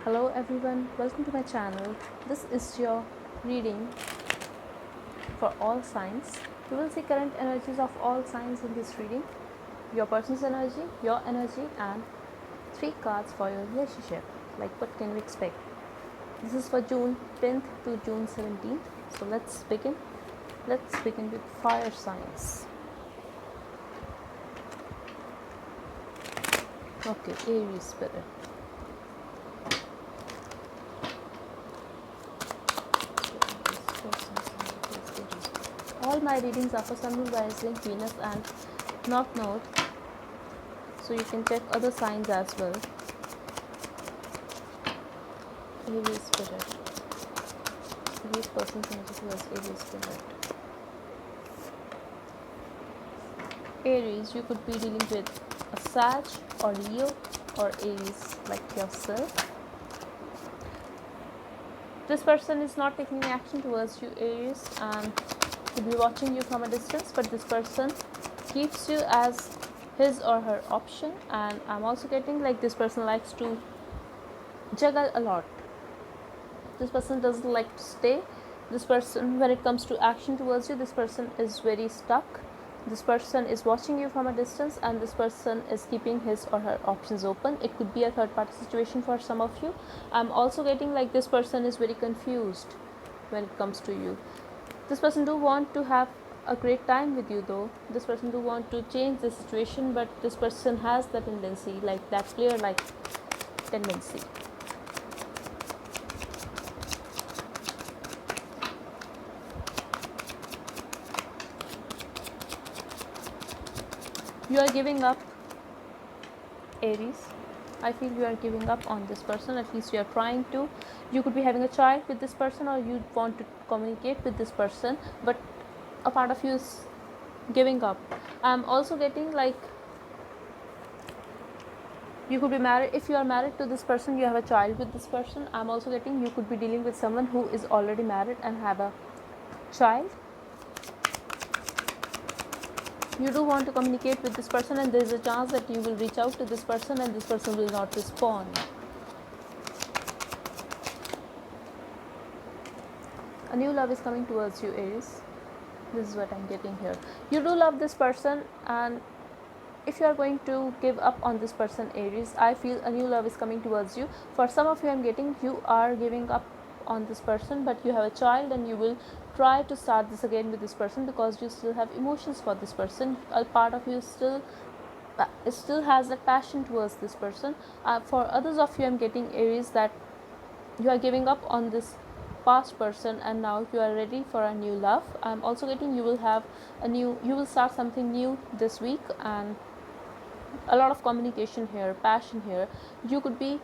Hello everyone, welcome to my channel. This is your reading for all signs. You will see current energies of all signs in this reading, your person's energy, and 3 cards for your relationship. Like, what can we expect? This is for June 10th to June 17th. So let's begin. Let's begin with fire signs. Okay, Aries spirit. All my readings are for Sun, Moon, Rising, Venus, and North Node, so you can check other signs as well. Aries spirit. Aries person's energy towards Aries spirit. Aries, you could be dealing with a Sag or Leo or Aries like yourself. This person is not taking any action towards you, Aries, and could be watching you from a distance, but this person keeps you as his or her option. And I'm also getting like this person likes to juggle a lot. This person doesn't like to stay. This person, when it comes to action towards you, this person is very stuck. This person is watching you from a distance, and this person is keeping his or her options open. It could be a third party situation for some of you. I'm also getting like this person is very confused when it comes to you. This person do want to have a great time with you though. This person do want to change the situation, but this person has the tendency, like that player like tendency. You are giving up, Aries. I feel you are giving up on this person. At least you are trying to. You could be having a child with this person, or you want to communicate with this person, but a part of you is giving up. I'm also getting like you could be married. If you are married to this person, you have a child with this person. I'm also getting you could be dealing with someone who is already married and have a child. You do want to communicate with this person, and there is a chance that you will reach out to this person and this person will not respond. A new love is coming towards you, Aries. This is what I'm getting here. You do love this person, and if you are going to give up on this person, Aries, I feel a new love is coming towards you. For some of you, I'm getting you are giving up on this person, but you have a child and you will try to start this again with this person because you still have emotions for this person. A part of you still has that passion towards this person. For others of you, I'm getting, Aries, that you are giving up on this past person and now you are ready for a new love. I'm also getting you will start something new this week, and a lot of communication here, passion here. You could be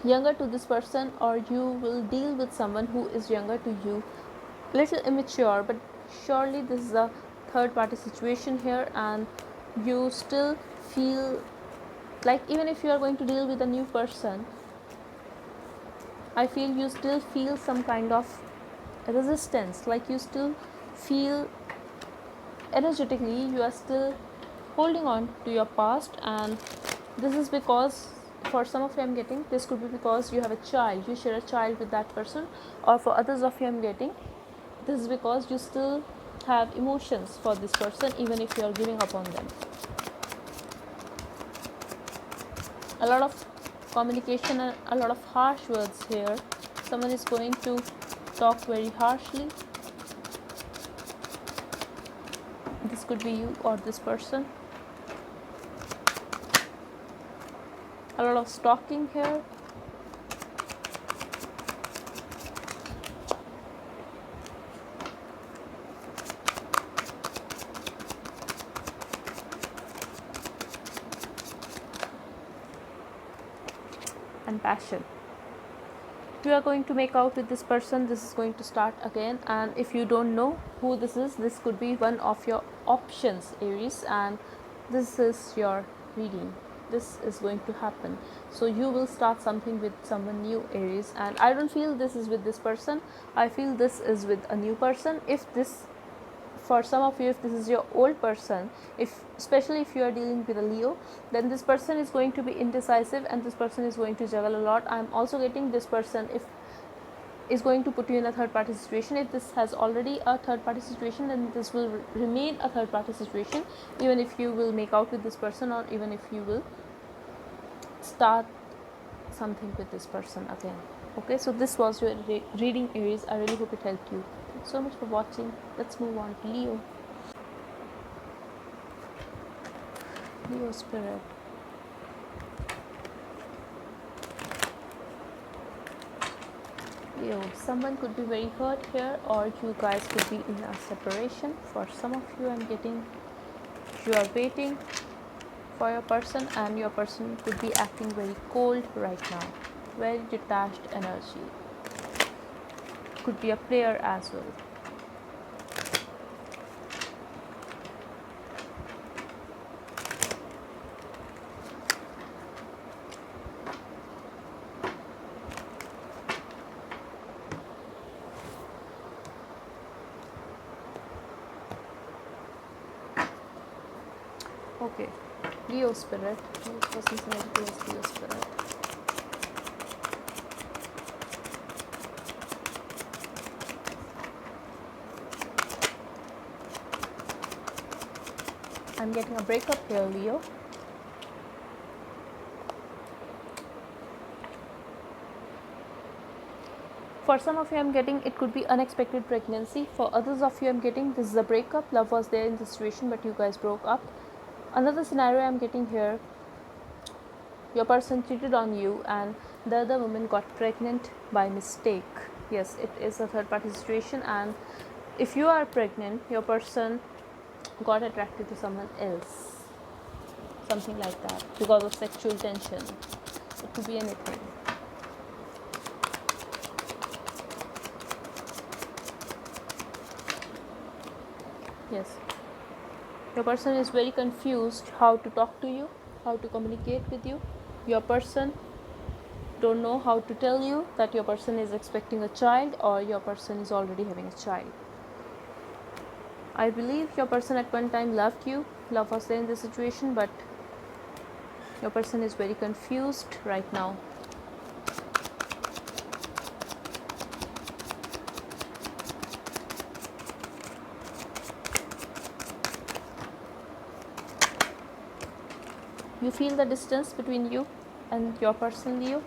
younger to this person, or you will deal with someone who is younger to you, little immature, but surely this is a third party situation here, and you still feel like even if you are going to deal with a new person, I feel you still feel some kind of resistance, like you still feel energetically you are still holding on to your past. And this is because for some of you, I'm getting this could be because you have a child, you share a child with that person, or for others of you, I'm getting this is because you still have emotions for this person even if you are giving up on them. A lot of communication and a lot of harsh words here. Someone is going to talk very harshly. This could be you or this person. A lot of stalking here. And passion. You are going to make out with this person. This is going to start again, and if you don't know who this is, this could be one of your options, Aries, and this is your reading. This is going to happen, so you will start something with someone new, Aries, and I don't feel this is with this person. I feel this is with a new person. If this for some of you, if this is your old person, especially if you are dealing with a Leo, then this person is going to be indecisive and this person is going to juggle a lot. I'm also getting this person is going to put you in a third party situation. If this has already a third party situation, then this will remain a third party situation, even if you will make out with this person, or even if you will start something with this person again. Okay, so this was your reading, Aries. I really hope it helped you. Thanks so much for watching. Let's move on to Leo. Leo spirit. Leo, someone could be very hurt here, or you guys could be in a separation. For some of you, I'm getting you are waiting for your person, and your person could be acting very cold right now, very detached energy. Could be a player as well. Okay, Leo spirit. This person's energy is Leo spirit. I'm getting a breakup here, Leo. For some of you, I'm getting it could be unexpected pregnancy. For others of you, I'm getting this is a breakup. Love was there in the situation, but you guys broke up. Another scenario I'm getting here, your person cheated on you and the other woman got pregnant by mistake. Yes, it is a third party situation, and if you are pregnant, your person got attracted to someone else, something like that, because of sexual tension. It could be anything. Yes, your person is very confused how to talk to you, how to communicate with you. Your person don't know how to tell you that your person is expecting a child, or your person is already having a child. I believe your person at one time loved you, love was there in this situation, but your person is very confused right now. You feel the distance between you and your person, Leo.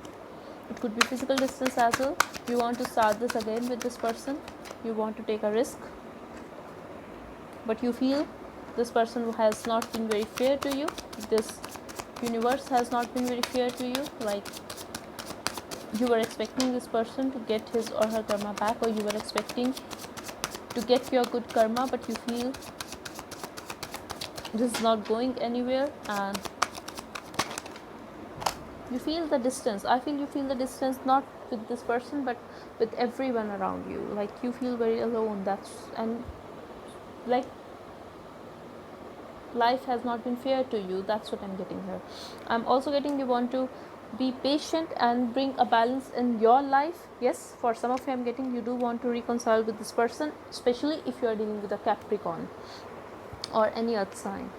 It could be physical distance as well. You want to start this again with this person. You want to take a risk. But you feel this person has not been very fair to you. This universe has not been very fair to you. Like, you were expecting this person to get his or her karma back, or you were expecting to get your good karma, but you feel this is not going anywhere, and you feel the distance. I feel you feel the distance not with this person, but with everyone around you. Like, you feel very alone. And like, life has not been fair to you. That's what I'm getting here. I'm also getting you want to be patient and bring a balance in your life. Yes, for some of you, I'm getting you do want to reconcile with this person, especially if you are dealing with a Capricorn or any earth sign.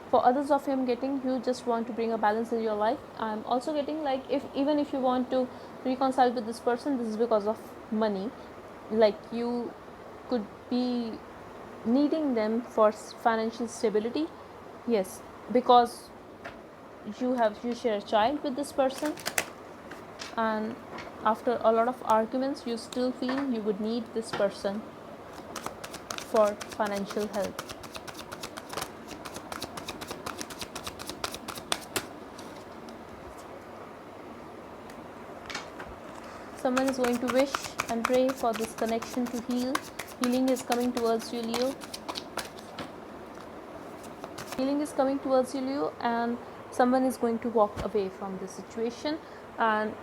For others of you, I'm getting you just want to bring a balance in your life. I'm also getting like, even if you want to reconcile with this person, this is because of money. Like, you could be needing them for financial stability. Yes, because you share a child with this person, and after a lot of arguments, you still feel you would need this person for financial help. Someone is going to wish and pray for this connection to heal. Healing is coming towards you, Leo. Healing is coming towards you, Leo, and someone is going to walk away from this situation, and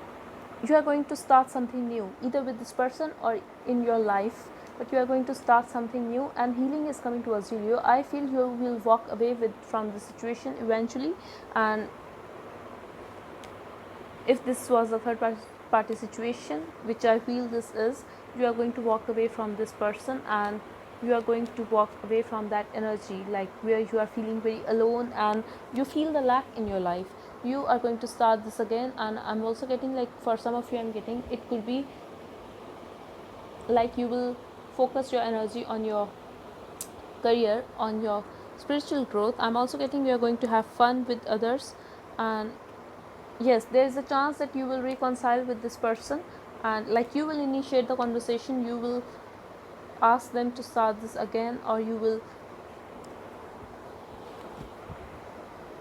you are going to start something new, either with this person or in your life, but you are going to start something new, and healing is coming towards you, Leo. I feel you will walk away from the situation eventually, and if this was a third party situation, which I feel this is, you are going to walk away from this person, and you are going to walk away from that energy, like where you are feeling very alone and you feel the lack in your life. You are going to start this again. And I'm also getting, like, for some of you, I'm getting it could be like you will focus your energy on your career, on your spiritual growth. I'm also getting you're going to have fun with others, and yes, there is a chance that you will reconcile with this person, and like you will initiate the conversation, you will ask them to start this again, or you will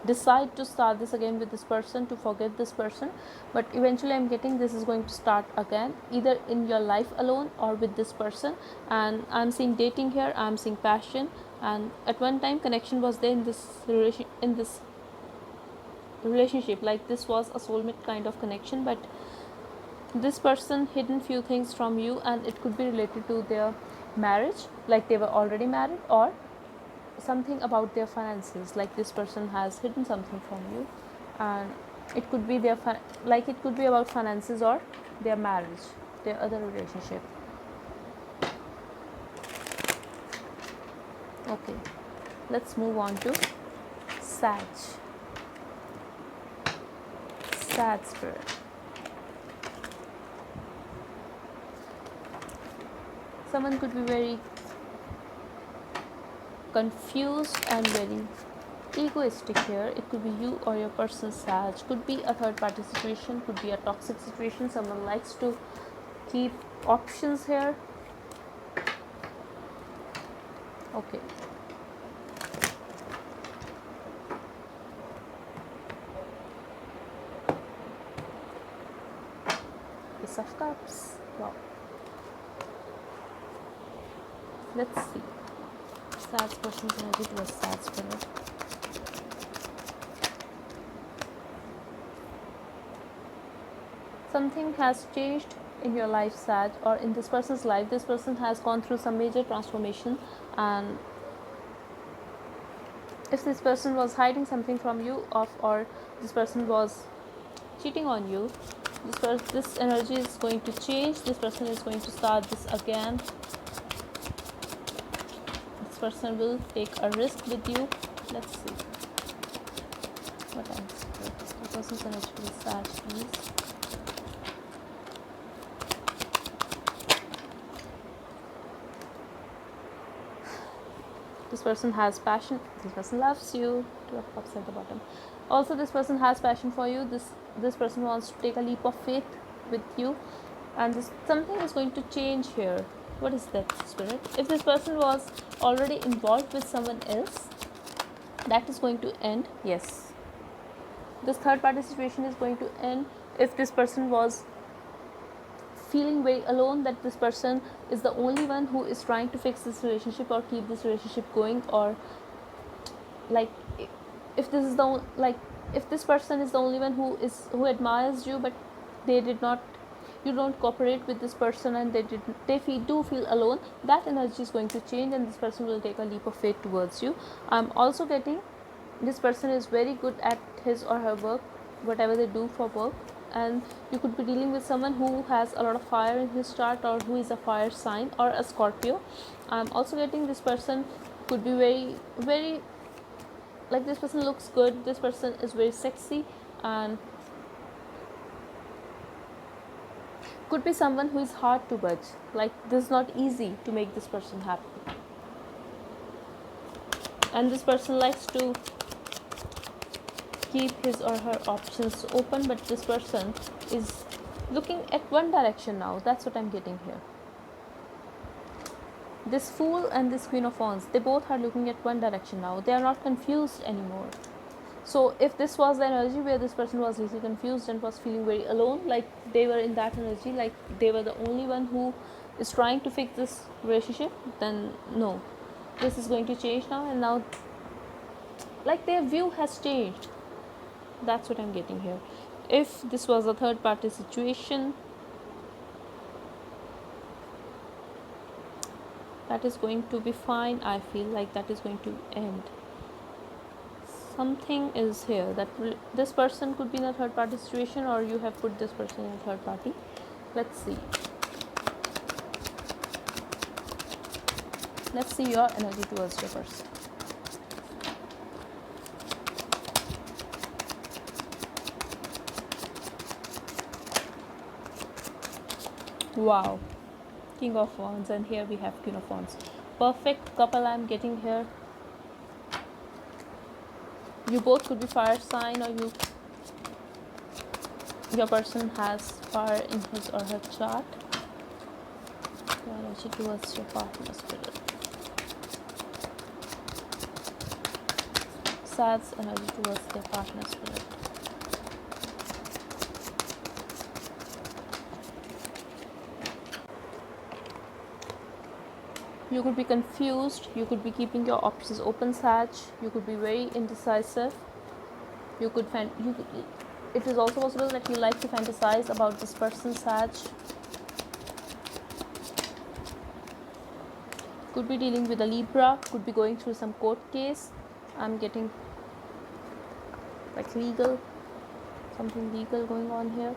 decide to start this again with this person, to forget this person. But eventually I'm getting this is going to start again, either in your life alone or with this person. And I'm seeing dating here, I'm seeing passion, and at one time connection was there in this relationship, like this was a soulmate kind of connection. But this person hidden few things from you, and it could be related to their marriage, like they were already married, or something about their finances, like this person has hidden something from you. And it could be their like it could be about finances or their marriage, their other relationship. Okay, let's move on to Sag spirit. Someone could be very confused and very egoistic here. It could be you or your person Sag. Could be a third party situation, could be a toxic situation. Someone likes to keep options here. Okay, Ace of Cups. Wow. Let's see. Sag person's energy towards Sag spirit. Something has changed in your life, Sag, or in this person's life. This person has gone through some major transformation, and if this person was hiding something from you, or this person was cheating on you, this energy is going to change. This person is going to start this again. This person will take a risk with you. Let's see what else. The person's energy is Sag, please. This person has passion. This person loves you. Two of Cups at the bottom. Also, this person has passion for you. This person wants to take a leap of faith with you, and something is going to change here. What is that, spirit? If this person was already involved with someone else, that is going to end. Yes, this third party situation is going to end. If this person was feeling very alone, that this person is the only one who is trying to fix this relationship or keep this relationship going, or like if this is if this person is the only one who admires you, but you don't cooperate with this person, and they do feel alone, that energy is going to change, and this person will take a leap of faith towards you. I'm also getting this person is very good at his or her work, whatever they do for work, and you could be dealing with someone who has a lot of fire in his chart, or who is a fire sign, or a Scorpio. I'm also getting this person could be very, very, like this person looks good, this person is very sexy, and could be someone who is hard to budge. Like this is not easy to make this person happy, and this person likes to keep his or her options open, but this person is looking at one direction now. That's what I'm getting here. This Fool and this Queen of Wands, they both are looking at one direction now. They are not confused anymore. So if this was the energy where this person was really confused and was feeling very alone, like they were in that energy, like they were the only one who is trying to fix this relationship, then no, this is going to change now, and now like their view has changed. That's what I'm getting here. If this was a third party situation, that is going to be fine. I feel like that is going to end. Something is here that this person could be in a third party situation, or you have put this person in a third party. Let's see. Let's see your energy towards your person. Wow, King of Wands, and here we have Queen of Wands. Perfect couple I'm getting here. You both could be fire sign, or your person has fire in his or her chart. Your energy towards your partner spirit. Sad's energy towards their partner spirit. You could be confused, you could be keeping your options open, Sag. You could be very indecisive. It is also possible that you like to fantasize about this person, Sag. Could be dealing with a Libra, could be going through some court case. I'm getting like something legal going on here.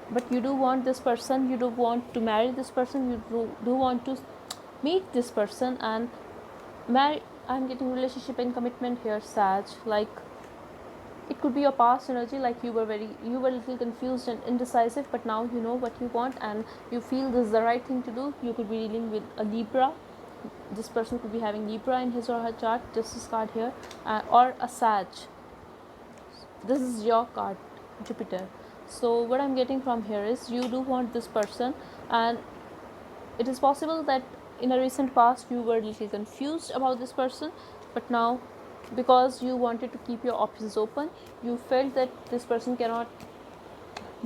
But you do want this person, you do want to marry this person, you do want to meet this person and marry. I'm getting relationship and commitment here, Sag. Like, it could be your past energy, like you were a little confused and indecisive, but now you know what you want and you feel this is the right thing to do. You could be dealing with a Libra. This person could be having Libra in his or her chart, just this card here, or a Sag. This is your card, Jupiter. So what I'm getting from here is you do want this person, and it is possible that in a recent past you were a little confused about this person, but now, because you wanted to keep your options open, you felt that this person cannot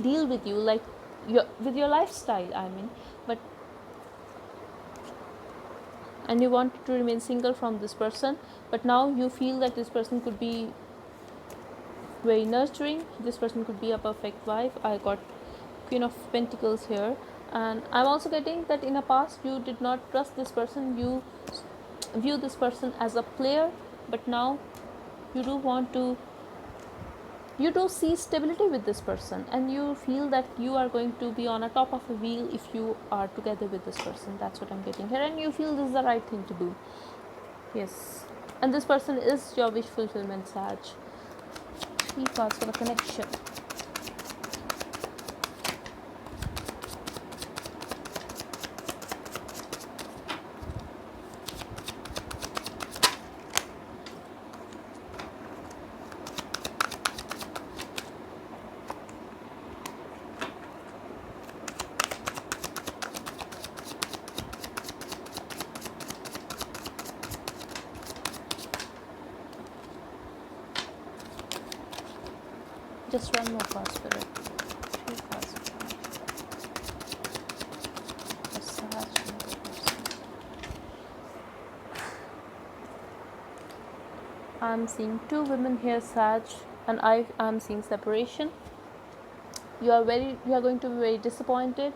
deal with you, like with your lifestyle, I mean, and you wanted to remain single from this person, but now you feel that this person could be very nurturing. This person could be a perfect wife. I got Queen of Pentacles here, and I'm also getting that in the past you did not trust this person. You view this person as a player, but now you do see stability with this person, and you feel that you are going to be on a top of a wheel if you are together with this person. That's what I'm getting here, and you feel this is the right thing to do. Yes, and this person is your wish fulfillment, Sag. 3 cards for the connection. Just one more card, Spirit. 3 cards. I'm seeing 2 women here, Sag, and I am seeing separation. You are going to be very disappointed.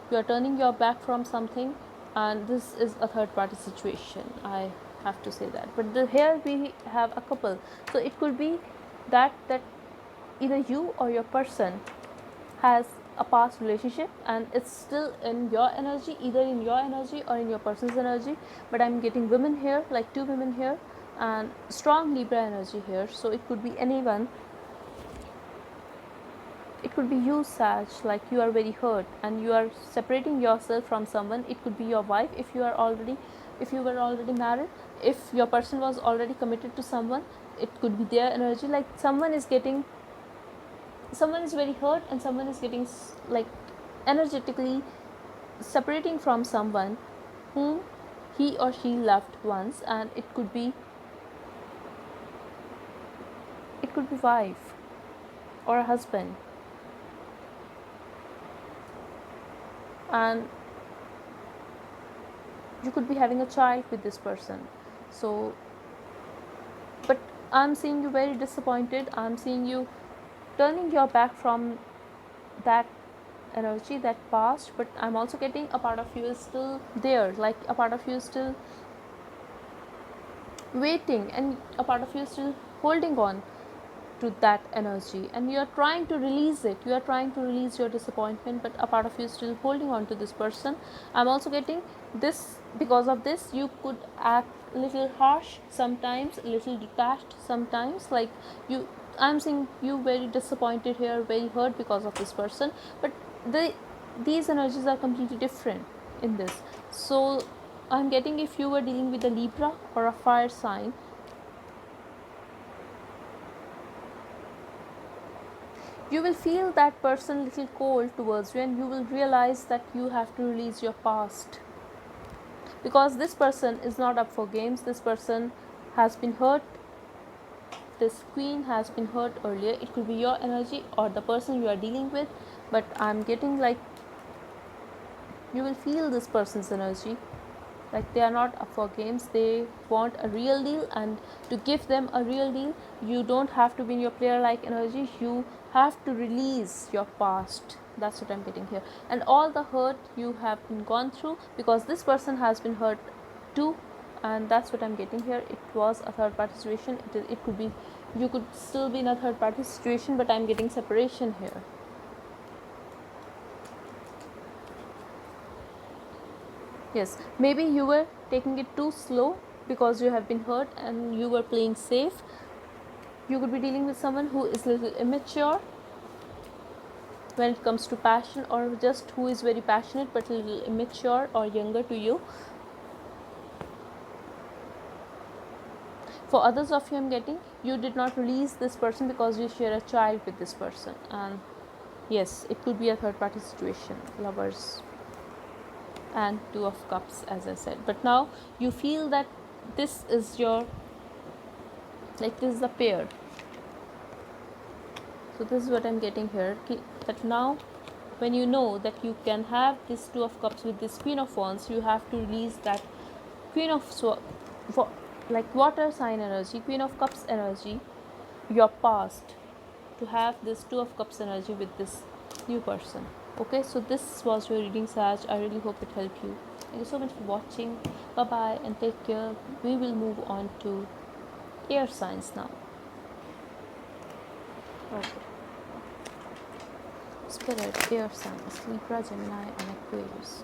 You are turning your back from something, and this is a third party situation. I have to say that. But here we have a couple, so it could be that either you or your person has a past relationship and it's still in your energy, either in your energy or in your person's energy. But I'm getting women here, like 2 women here, and strong Libra energy here. So it could be anyone. It could be you, Sag, like you are very hurt and you are separating yourself from someone. It could be your wife if you were already married. If your person was already committed to someone, it could be their energy. Like someone is very hurt and someone is getting like energetically separating from someone whom he or she loved once, and it could be wife or a husband, and you could be having a child with this person. So, but I'm seeing you very disappointed. I'm seeing you turning your back from that energy, that past. But I'm also getting a part of you is still there, like a part of you is still waiting and a part of you is still holding on. to that energy, and you are trying to release it, you are trying to release your disappointment, but a part of you is still holding on to this person. I'm also getting this. Because of this, you could act a little harsh sometimes, a little detached sometimes, like you, I'm seeing you very disappointed here, very hurt because of this person, but these energies are completely different in this. So I'm getting, if you were dealing with a Libra or a fire sign, you will feel that person little cold towards you, and you will realize that you have to release your past, because this person is not up for games. This person has been hurt. This queen has been hurt earlier. It could be your energy or the person you are dealing with, but I'm getting like you will feel this person's energy, like they are not up for games. They want a real deal, and to give them a real deal, you don't have to be in your player like energy. You have to release your past. That's what I'm getting here, and all the hurt you have been gone through, because this person has been hurt too, and that's what I'm getting here. It was a third party situation. It could be, you could still be in a third party situation, but I'm getting separation here. Yes, maybe you were taking it too slow because you have been hurt and you were playing safe. You could be dealing with someone who is a little immature when it comes to passion, or just who is very passionate but a little immature or younger to you. For others of you, I'm getting, you did not release this person because you share a child with this person. And yes, it could be a third party situation, lovers and two of cups, as I said. But now you feel that this is your, like this is the pair. So this is what I'm getting here, that now when you know that you can have this two of cups with this queen of wands, you have to release that queen of like water sign energy, queen of cups energy, your past, to have this two of cups energy with this new person. Okay, so this was your reading, Sag. I really hope it helped you. Thank you so much for watching. Bye bye and take care. We will move on to air signs now. Okay. Spirit, air signs, Libra, Gemini and Aquarius.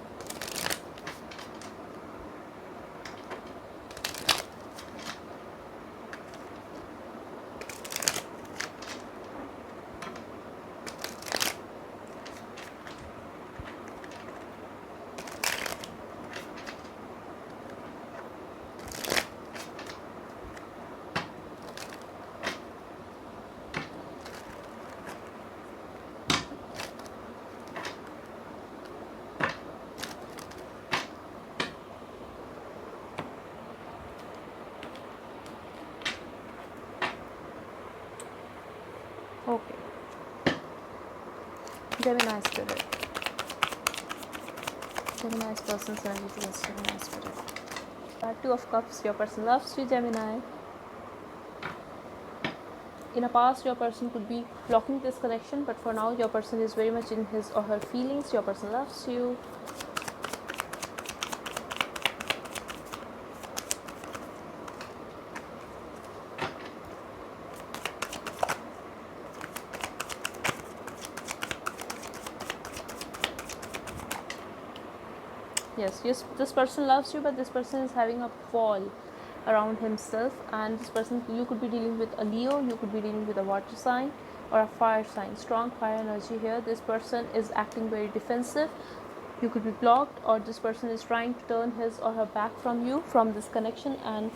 Okay. Gemini spirit. Gemini's person's energy towards Gemini spirit. Two of cups, your person loves you, Gemini. In a past, your person could be blocking this connection, but for now, your person is very much in his or her feelings. Your person loves you. Yes, this person loves you, but this person is having a wall around himself, and this person, you could be dealing with a Leo, you could be dealing with a water sign or a fire sign. Strong fire energy here. This person is acting very defensive. You could be blocked, or this person is trying to turn his or her back from you, from this connection, and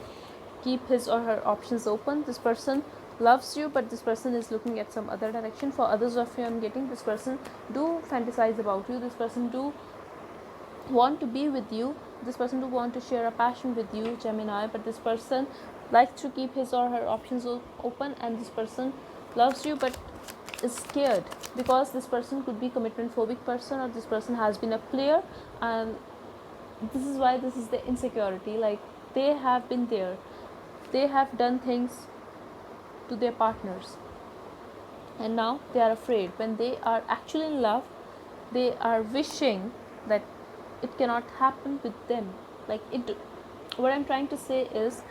keep his or her options open. This person loves you, but this person is looking at some other direction. For others of you, I'm getting, this person do fantasize about you. This person do want to be with you. This person do want to share a passion with you, Gemini, but this person likes to keep his or her options open, and this person loves you but is scared, because this person could be commitment phobic person, or this person has been a player, and this is why this is the insecurity. Like, they have been there, they have done things to their partners, and now they are afraid. When they are actually in love, they are wishing that it cannot happen with them. Like, it, what I'm trying to say is,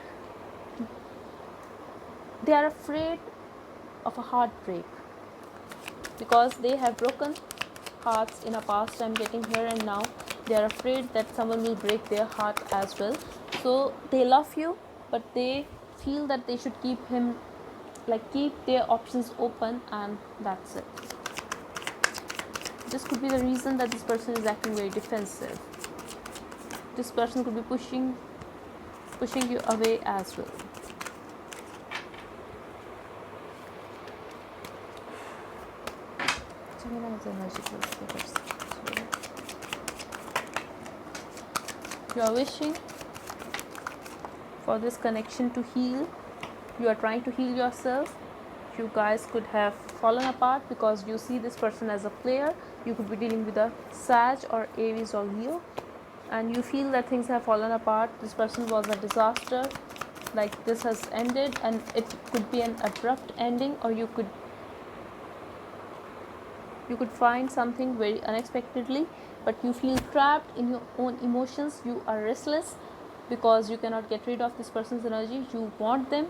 they are afraid of a heartbreak, because they have broken hearts in a past. I'm getting here, and now they are afraid that someone will break their heart as well. So they love you, but they feel that they should keep him, like keep their options open, and that's it. This could be the reason that this person is acting very defensive. This person could be pushing you away as well. You are wishing for this connection to heal. You are trying to heal yourself. You guys could have fallen apart because you see this person as a player. You could be dealing with a Sag or Aries or Leo, and you feel that things have fallen apart. This person was a disaster, like this has ended, and it could be an abrupt ending, or you could find something very unexpectedly, but you feel trapped in your own emotions. You are restless because you cannot get rid of this person's energy. You want them,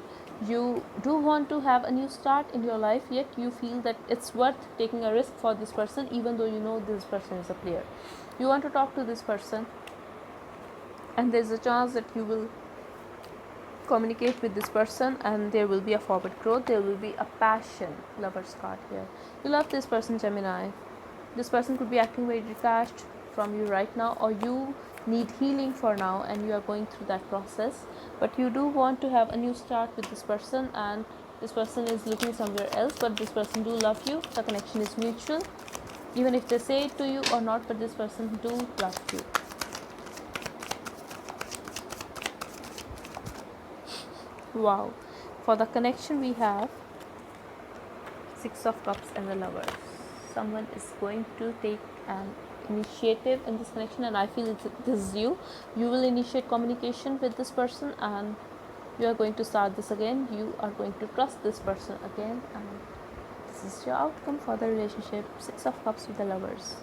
you do want to have a new start in your life, yet you feel that it's worth taking a risk for this person, even though you know this person is a player. You want to talk to this person, and there's a chance that you will communicate with this person, and there will be a forward growth. There will be a passion. Lover's card here. You love this person, Gemini. This person could be acting very detached from you right now, or you need healing for now and you are going through that process, but you do want to have a new start with this person, and this person is looking somewhere else, but this person do love you. The connection is mutual, even if they say it to you or not, but this person do love you. Wow. For the connection we have Six of Cups and the Lovers. Someone is going to take an initiative in this connection, and I feel this is you. You will initiate communication with this person, and you are going to start this again. You are going to trust this person again, and this is your outcome for the relationship. Six of Cups with the Lovers.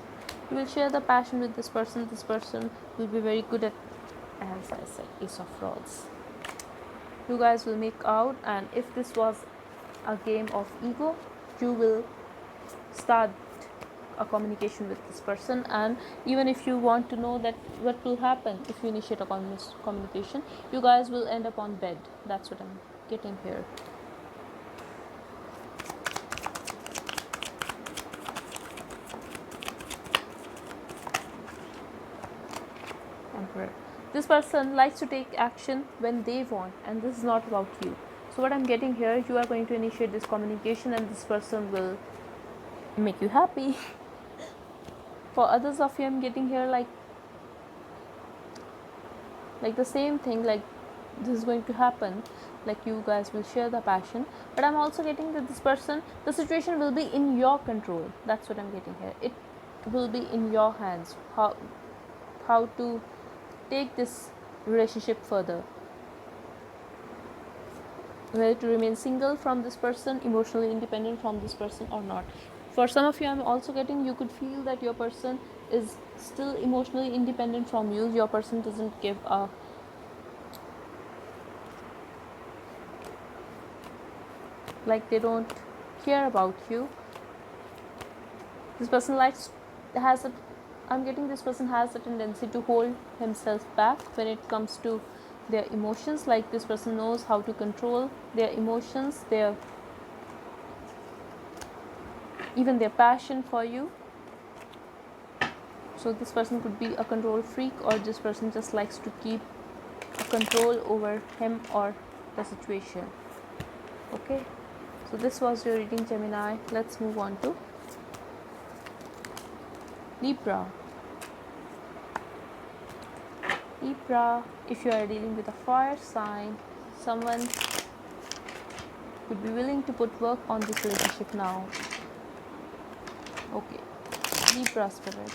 You will share the passion with this person. This person will be very good at, as I said, Ace of Rods. You guys will make out, and if this was a game of ego, you will start a communication with this person. And even if you want to know that what will happen if you initiate a communication, you guys will end up on bed. That's what I'm getting here. Emperor. This person likes to take action when they want, and this is not about you. So what I'm getting here, you are going to initiate this communication, and this person will make you happy. For others of you, I'm getting here like the same thing, like this is going to happen, like you guys will share the passion. But I'm also getting that this person, the situation will be in your control. That's what I'm getting here. It will be in your hands how to take this relationship further, whether to remain single from this person, emotionally independent from this person or not. For some of you, I'm also getting, you could feel that your person is still emotionally independent from you. Your person doesn't give a like they don't care about you. This person I'm getting this person has a tendency to hold himself back when it comes to their emotions. Like this person knows how to control their emotions, even their passion for you. So this person could be a control freak, or this person just likes to keep a control over him or the situation. Okay, so this was your reading, Gemini. Let's move on to Libra. Libra, if you are dealing with a fire sign, someone would be willing to put work on this relationship now. Okay, Libra spirit.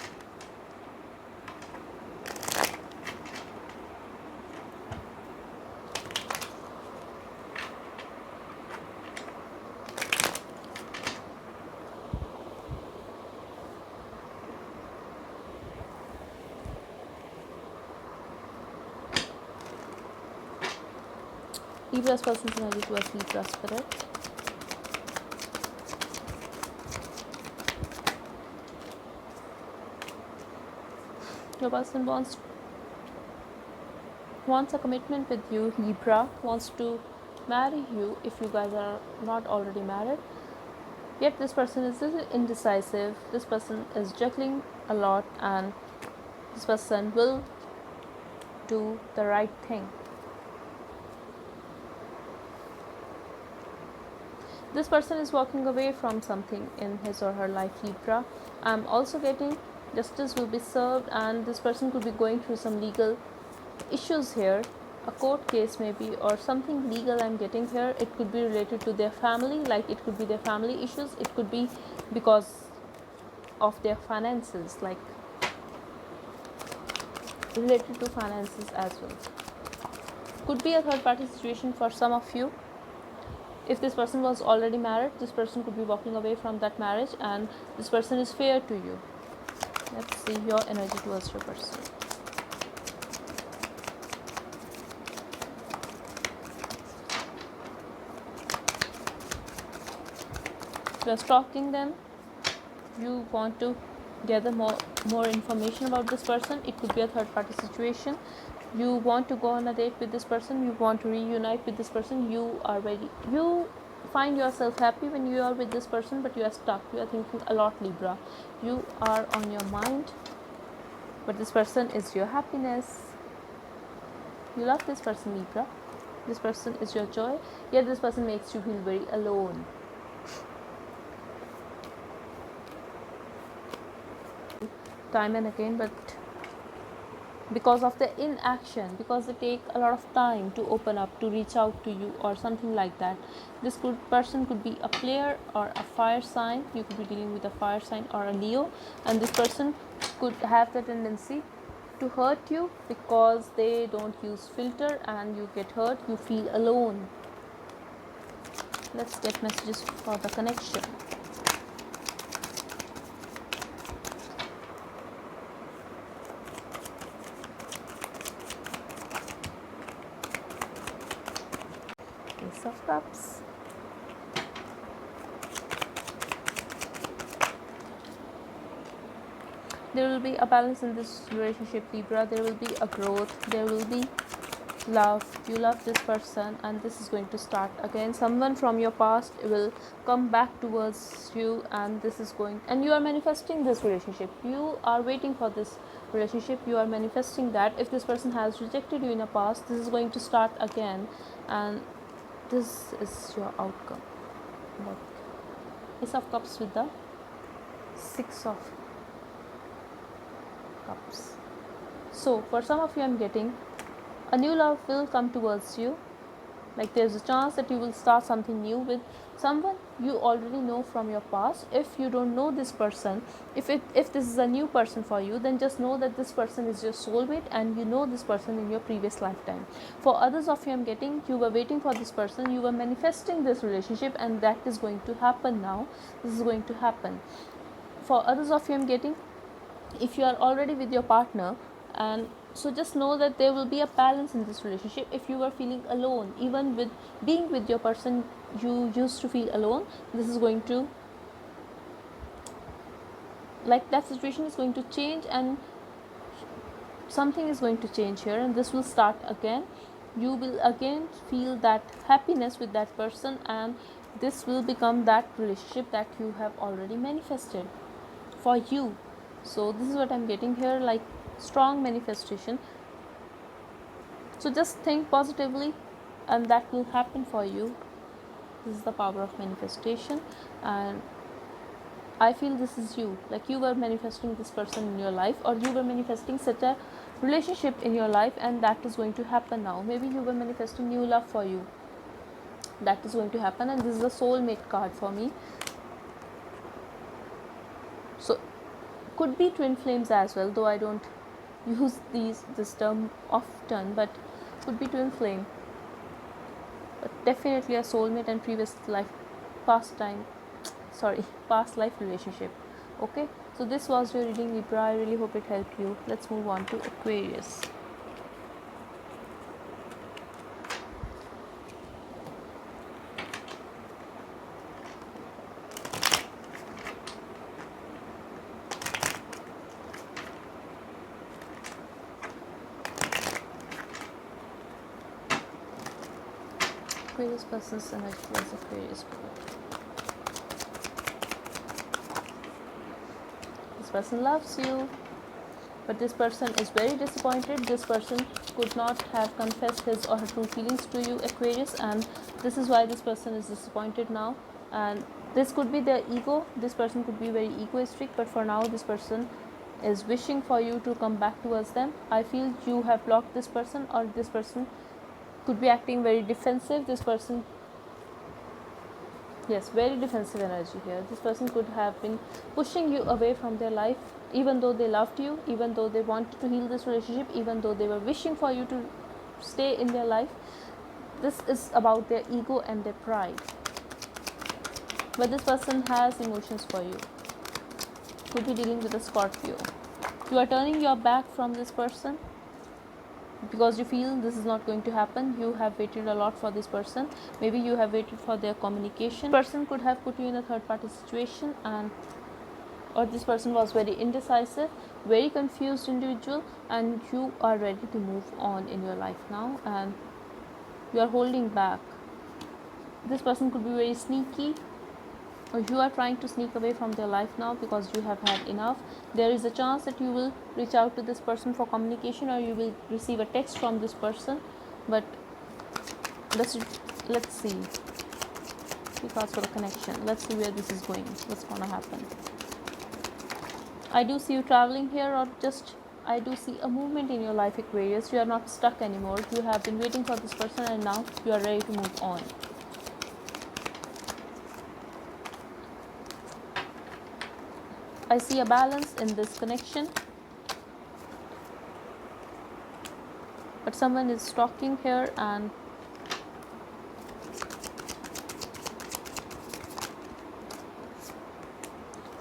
Libra's person's energy towards Libra spirit. Your person wants a commitment with you, Libra, wants to marry you if you guys are not already married. Yet this person is indecisive, this person is juggling a lot, and this person will do the right thing. This person is walking away from something in his or her life, Libra. I'm also getting justice will be served, and this person could be going through some legal issues here, a court case maybe, or something legal I'm getting here. It could be related to their family, like it could be their family issues, it could be because of their finances, like related to finances as well. Could be a third party situation for some of you. If this person was already married, this person could be walking away from that marriage, and this person is fair to you. Let's see your energy towards your person. You're stalking them. You want to gather more information about this person. It could be a third party situation. You want to go on a date with this person. You want to reunite with this person. You are ready. You find yourself happy when you are with this person, but you are stuck. You are thinking a lot, Libra. You are on your mind, but this person is your happiness. You love this person, Libra. This person is your joy, yet this person makes you feel very alone. Time and again, but because of the inaction, because they take a lot of time to open up, to reach out to you, or something like that. This person could be a player or a fire sign. You could be dealing with a fire sign or a Leo, and this person could have the tendency to hurt you because they don't use filter, and you get hurt, you feel alone. Let's get messages for the connection. Ace of Cups. There will be a balance in this relationship, Libra. There will be a growth. There will be love. You love this person, and this is going to start again. Someone from your past will come back towards you, and this is going, and you are manifesting this relationship. You are waiting for this relationship. You are manifesting that. If this person has rejected you in the past, this is going to start again, and this is your outcome. Ace of Cups with the Six of Cups. So for some of you, I'm getting a new love will come towards you. Like there's a chance that you will start something new with someone you already know from your past. If you don't know this person, if this is a new person for you, then just know that this person is your soulmate, and you know this person in your previous lifetime. For others of you, I'm getting you were waiting for this person, you were manifesting this relationship, and that is going to happen now. This is going to happen. For others of you, I'm getting if you are already with your partner, and so just know that there will be a balance in this relationship. If you were feeling alone, even with being with your person you used to feel alone, this is going to, like, that situation is going to change, and something is going to change here, and this will start again. You will again feel that happiness with that person, and this will become that relationship that you have already manifested for you. So this is what I'm getting here, like strong manifestation. So just think positively, and that will happen for you. This is the power of manifestation, and I feel this is you. Like you were manifesting this person in your life, or you were manifesting such a relationship in your life, and that is going to happen now. Maybe you were manifesting new love for you. That is going to happen, and this is a soulmate card for me. So could be twin flames as well, though I don't use this term often, but could be twin flame, but definitely a soulmate and past life relationship. Okay, so this was your reading, Libra. I really hope it helped you. Let's move on to Aquarius. Aquarius person's energy towards Aquarius people. This person loves you, but this person is very disappointed. This person could not have confessed his or her true feelings to you, Aquarius, and this is why this person is disappointed now. And this could be their ego. This person could be very egoistic, but for now this person is wishing for you to come back towards them. I feel you have blocked this person, or this person could be acting very defensive. This person, yes, very defensive energy here. This person could have been pushing you away from their life, even though they loved you, even though they wanted to heal this relationship, even though they were wishing for you to stay in their life. This is about their ego and their pride. But this person has emotions for you. Could be dealing with a Scorpio. You are turning your back from this person because you feel this is not going to happen. You have waited a lot for this person. Maybe you have waited for their communication. This person could have put you in a third party situation, and or this person was very indecisive, very confused individual, and you are ready to move on in your life now, and you are holding back. This person could be very sneaky, or you are trying to sneak away from their life now because you have had enough. There is a chance that you will reach out to this person for communication, or you will receive a text from this person, but let's see. Because for the connection, let's see where this is going, what's gonna happen. I do see you traveling here, or just I do see a movement in your life, Aquarius. You are not stuck anymore. You have been waiting for this person, and now you are ready to move on. I see a balance in this connection, but someone is stalking here, and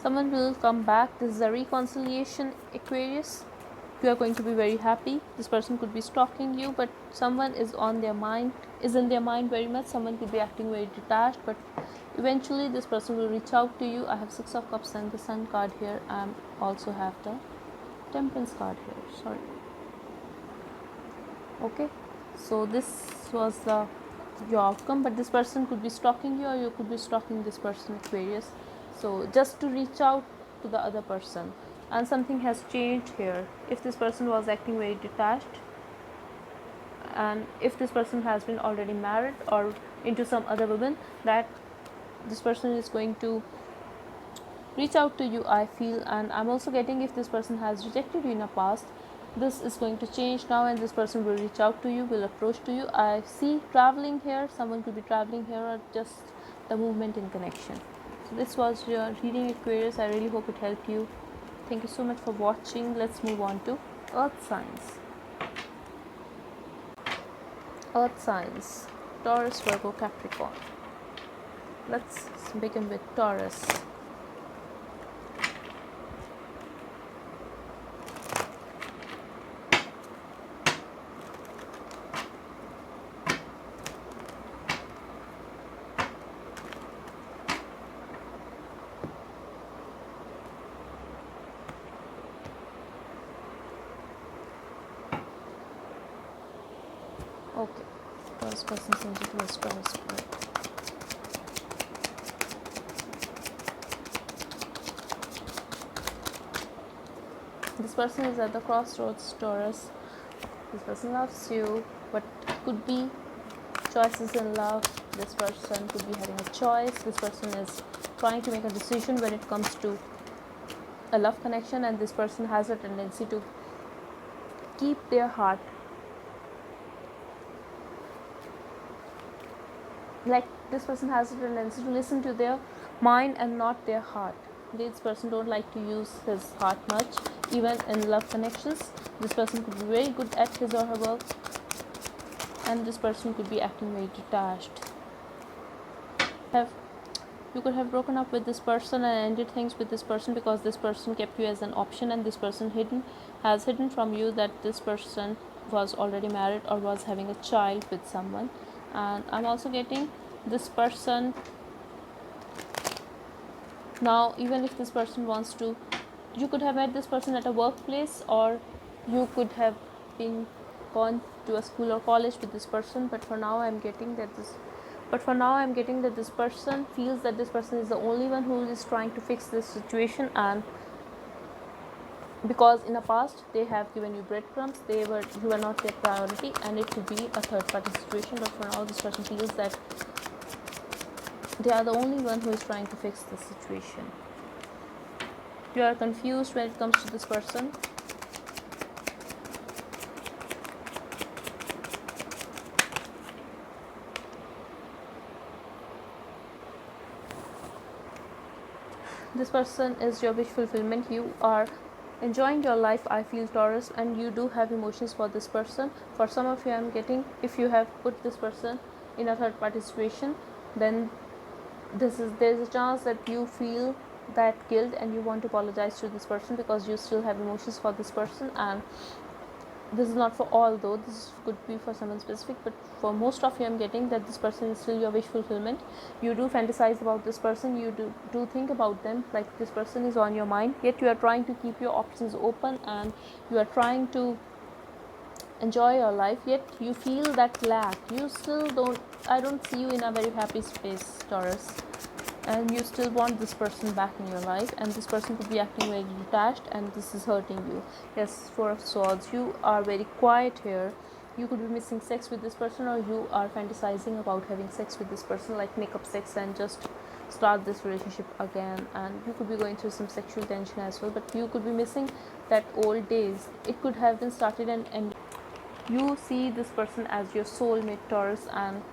someone will come back. This is a reconciliation, Aquarius. You are going to be very happy. This person could be stalking you, but someone is on their mind, is in their mind very much. Someone could be acting very detached, but eventually this person will reach out to you. I have 6 of Cups and the Sun card here, and also have the Temperance card here. Sorry. Okay, so this was your outcome, but this person could be stalking you, or you could be stalking this person, Aquarius. So just to reach out to the other person, and something has changed here. If this person was acting very detached, and if this person has been already married or into some other woman, that this person is going to reach out to you, I feel. And I'm also getting, if this person has rejected you in the past, this is going to change now, and this person will reach out to you, will approach to you. I see traveling here. Someone could be traveling here, or just the movement in connection. So this was your reading, Aquarius. I really hope it helped you. Thank you so much for watching. Let's move on to Earth signs. Earth signs: Taurus, Virgo, Capricorn. Let's begin with Taurus. Okay, Taurus person's energy towards Taurus spirit. This person is at the crossroads, Taurus. This person loves you, but could be choices in love. This person could be having a choice. This person is trying to make a decision when it comes to a love connection, and this person has a tendency to keep their heart, like this person has a tendency to listen to their mind and not their heart. This person don't like to use his heart much, even in love connections. This person could be very good at his or her work, and this person could be acting very detached. You could have broken up with this person and ended things with this person because this person kept you as an option, and this person has hidden from you that this person was already married or was having a child with someone. And I'm also getting this person now, even if this person wants to, you could have met this person at a workplace, or you could have been gone to a school or college with this person, but for now I'm getting that this But for now I'm getting that this person feels that this person is the only one who is trying to fix this situation, and because in the past they have given you breadcrumbs, you were not their priority, and it could be a third party situation. But for now this person feels that they are the only one who is trying to fix this situation. You are confused when it comes to this person. This person is your wish fulfillment. You are enjoying your life, I feel, Taurus, and you do have emotions for this person. For some of you I'm getting, if you have put this person in a third party situation, then there's a chance that you feel that guilt and you want to apologize to this person because you still have emotions for this person. And this is not for all, though this could be for someone specific, but for most of you I'm getting that this person is still your wish fulfillment. You do fantasize about this person, you do think about them, like this person is on your mind, yet you are trying to keep your options open and you are trying to enjoy your life, yet you feel that lack. You still I don't see you in a very happy space, Taurus, and you still want this person back in your life, and this person could be acting very detached and this is hurting you. Yes, Four of Swords, you are very quiet here. You could be missing sex with this person, or you are fantasizing about having sex with this person, like make up sex and just start this relationship again. And you could be going through some sexual tension as well, but you could be missing that old days. It could have been started and ended. You see this person as your soulmate, Taurus, and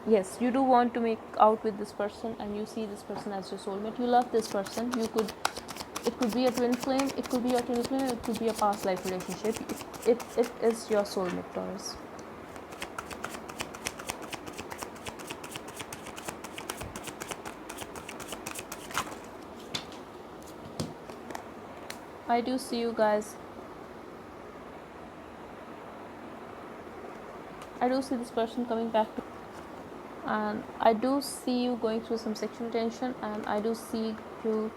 yes, you do want to make out with this person, and you see this person as your soulmate. You love this person. It could be a twin flame, it could be your twin flame, it could be a past life relationship. It is your soulmate, Taurus. I do see you guys. I do see this person coming back to, and I do see you going through some sexual tension, and I do see you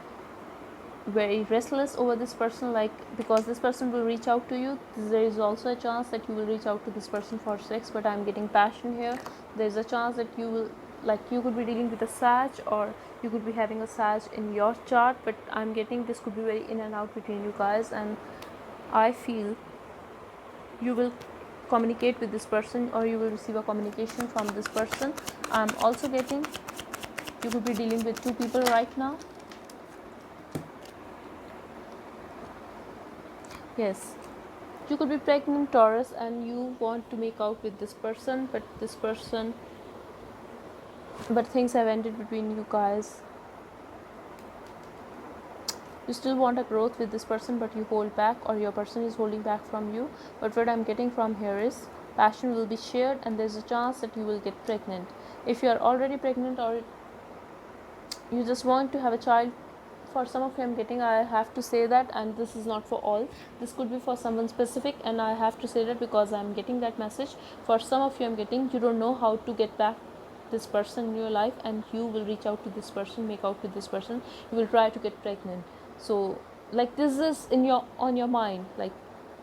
very restless over this person, like because this person will reach out to you. There is also a chance that you will reach out to this person for sex, but I'm getting passion here. There's a chance that you will, like, you could be dealing with a Sag, or you could be having a Sag in your chart, but I'm getting this could be very in and out between you guys, and I feel you will communicate with this person, or you will receive a communication from this person. I'm also getting you could be dealing with two people right now. Yes, you could be pregnant, Taurus, and you want to make out with this person, but things have ended between you guys. You still want a growth with this person, but you hold back, or your person is holding back from you. But what I'm getting from here is passion will be shared, and there's a chance that you will get pregnant. If you are already pregnant, or you just want to have a child, for some of you I'm getting, I have to say that, and this is not for all, this could be for someone specific, and I have to say that because I'm getting that message. For some of you I'm getting, you don't know how to get back this person in your life, and you will reach out to this person, make out with this person, you will try to get pregnant. So like this is on your mind, like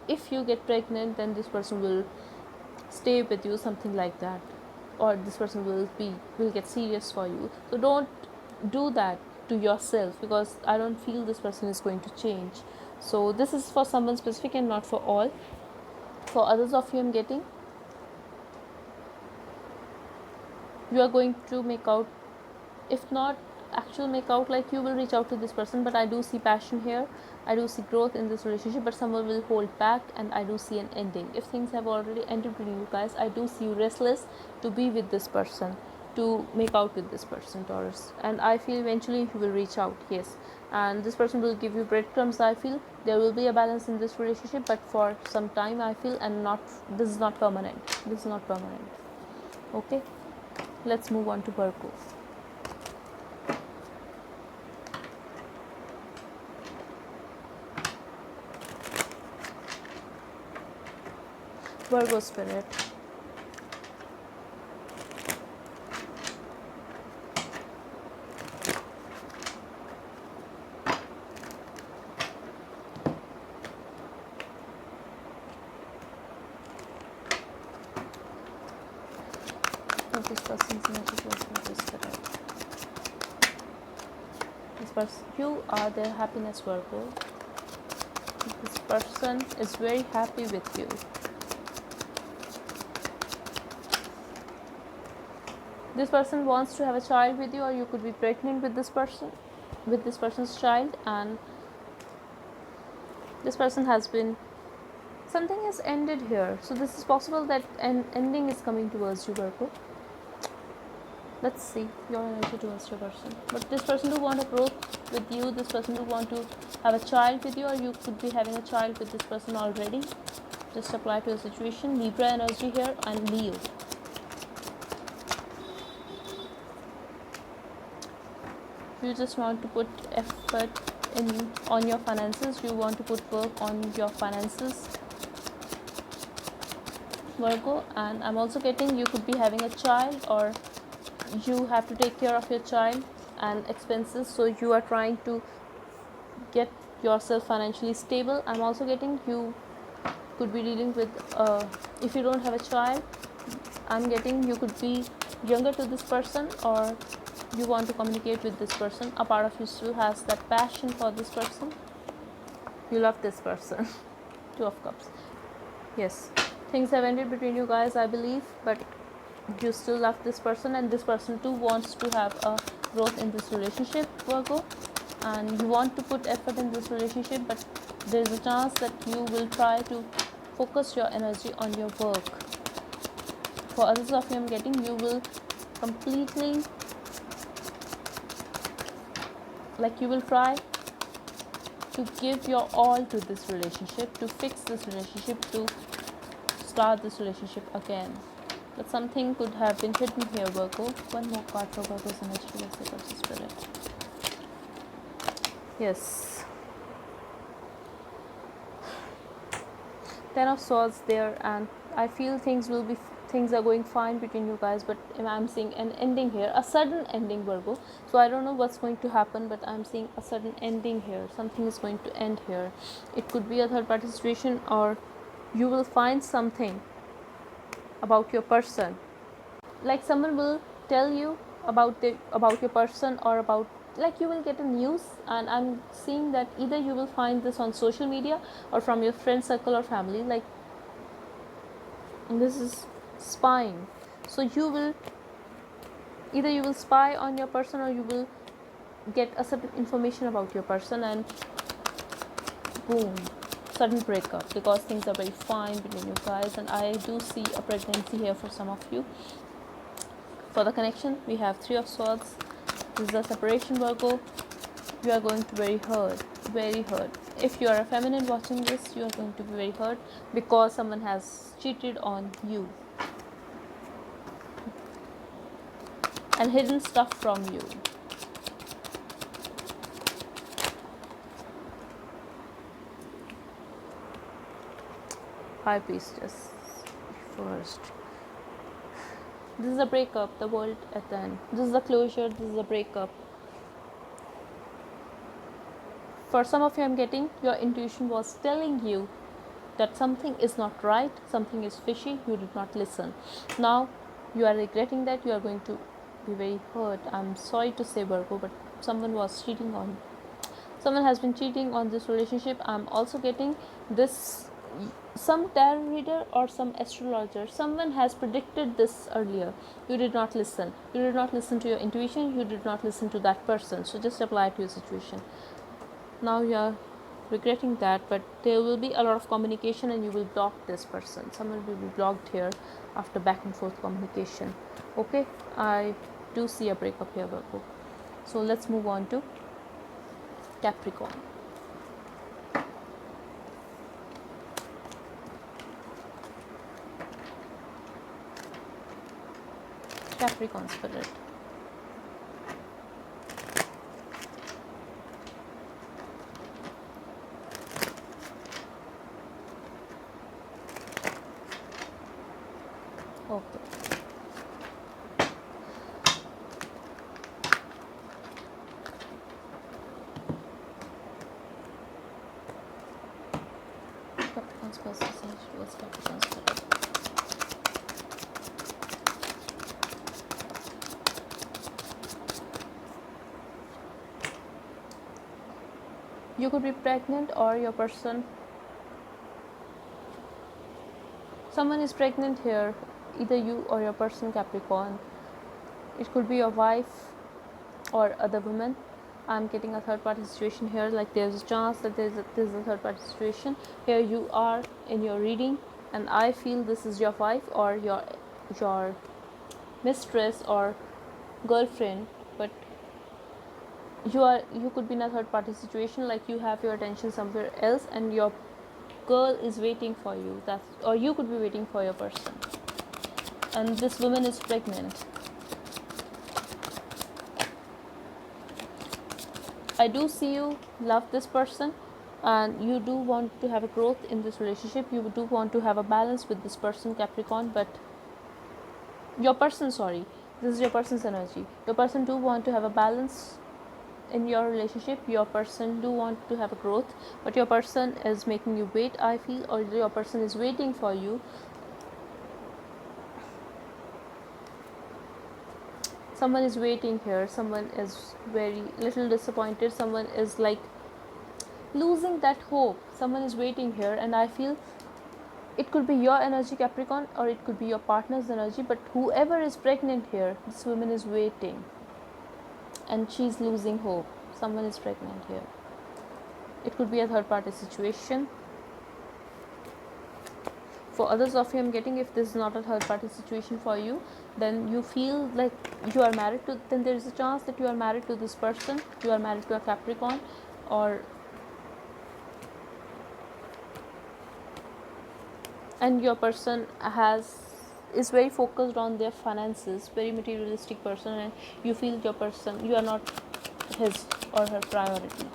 if you get pregnant, then this person will stay with you, something like that, or this person will get serious for you. So don't do that to yourself, because I don't feel this person is going to change. So this is for someone specific and not for all. For others of you I'm getting, you are going to make out, if not actual make out, like you will reach out to this person, but I do see passion here, I do see growth in this relationship, but someone will hold back, and I do see an ending. If things have already ended between you guys, I do see you restless to be with this person, to make out with this person, Taurus, and I feel eventually you will reach out. Yes, and this person will give you breadcrumbs. I feel there will be a balance in this relationship, but for some time I feel, and this is not permanent. Okay, let's move on to Virgo. Virgo spirit. want this person's energy towards this spirit. This person, you are their happiness, Virgo. This person is very happy with you. This person wants to have a child with you, or you could be pregnant with this person, with this person's child, and this person has been, something has ended here. So this is possible that an ending is coming towards you, Virgo. Let's see your energy towards your person. But this person do want a growth with you. This person do want to have a child with you, or you could be having a child with this person already. Just apply to the situation. Libra energy here, and Leo. You just want to put effort in on your finances. You want to put work on your finances, Virgo. And I'm also getting you could be having a child, or you have to take care of your child and expenses, so you are trying to get yourself financially stable. I'm also getting you could be dealing with if you don't have a child, I'm getting you could be younger to this person, or you want to communicate with this person. A part of you still has that passion for this person. You love this person. Two of Cups. Yes, things have ended between you guys, I believe, but you still love this person, and this person too wants to have a growth in this relationship, Virgo. And you want to put effort in this relationship, but there is a chance that you will try to focus your energy on your work. For others of you, I'm getting you will completely, like, you will try to give your all to this relationship, to fix this relationship, to start this relationship again. But something could have been hidden here, Virgo. One more card for Virgo's energy. Let's see what's the spirit. Yes. 10 of Swords there, and I feel things are going fine between you guys, but I'm seeing an ending here, a sudden ending, Virgo. So I don't know what's going to happen, but I'm seeing a sudden ending here. Something is going to end here. It could be a third party situation, or you will find something about your person, like someone will tell you about your person, or about, like, you will get a news. And I'm seeing that either you will find this on social media or from your friend circle or family, like this is spying. So you will either spy on your person, or you will get a certain information about your person, and boom, sudden breakup, because things are very fine between you guys. And I do see a pregnancy here for some of you. For the connection, we have 3 of Swords. This is a separation, Virgo. You are going to be very hurt, very hurt. If you are a feminine watching this, you are going to be very hurt because someone has cheated on you and hidden stuff from you. High Priestess first. This is a breakup, the world at the end. This is a closure, this is a breakup. For some of you, I'm getting your intuition was telling you that something is not right, something is fishy, you did not listen. Now you are regretting that, you are going to be very hurt. I'm sorry to say, Virgo, but someone was cheating on you. Someone has been cheating on this relationship. I'm also getting this, some tarot reader or some astrologer, someone has predicted this earlier. You did not listen. You did not listen to your intuition. You did not listen to that person. So just apply it to your situation. Now you are regretting that, but there will be a lot of communication and you will block this person. Someone will be blocked here after back and forth communication. Okay, I do see a breakup here, Virgo. So let's move on to Capricorn. Capricorn spirit. Okay. Capricorn's person towards Capricorn's spirit. You could be pregnant, or your person, someone is pregnant here, either you or your person, Capricorn. It could be your wife or other woman. I'm getting a third party situation here, like there's a chance that there's a third party situation here. You are in your reading, and I feel this is your wife or your mistress or girlfriend, but you could be in a third party situation, like you have your attention somewhere else and your girl is waiting for you. That's, or you could be waiting for your person, and this woman is pregnant. I do see you love this person, and you do want to have a growth in this relationship. You do want to have a balance with this person, Capricorn, but your person, sorry, this is your person's energy. Your person do want to have a balance in your relationship. Your person do want to have a growth, but your person is making you wait, I feel, or your person is waiting for you. Someone is waiting here. Someone is very little disappointed. Someone is like losing that hope. Someone is waiting here, and I feel it could be your energy, Capricorn, or it could be your partner's energy, but whoever is pregnant here, this woman is waiting and she's losing hope. Someone is pregnant here. It could be a third party situation. For others of you, I'm getting, if this is not a third party situation for you, then you feel like you are married to, then there is a chance that you are married to this person. You are married to a Capricorn, or and your person is very focused on their finances, very materialistic person, and you feel your person, you are not his or her priority.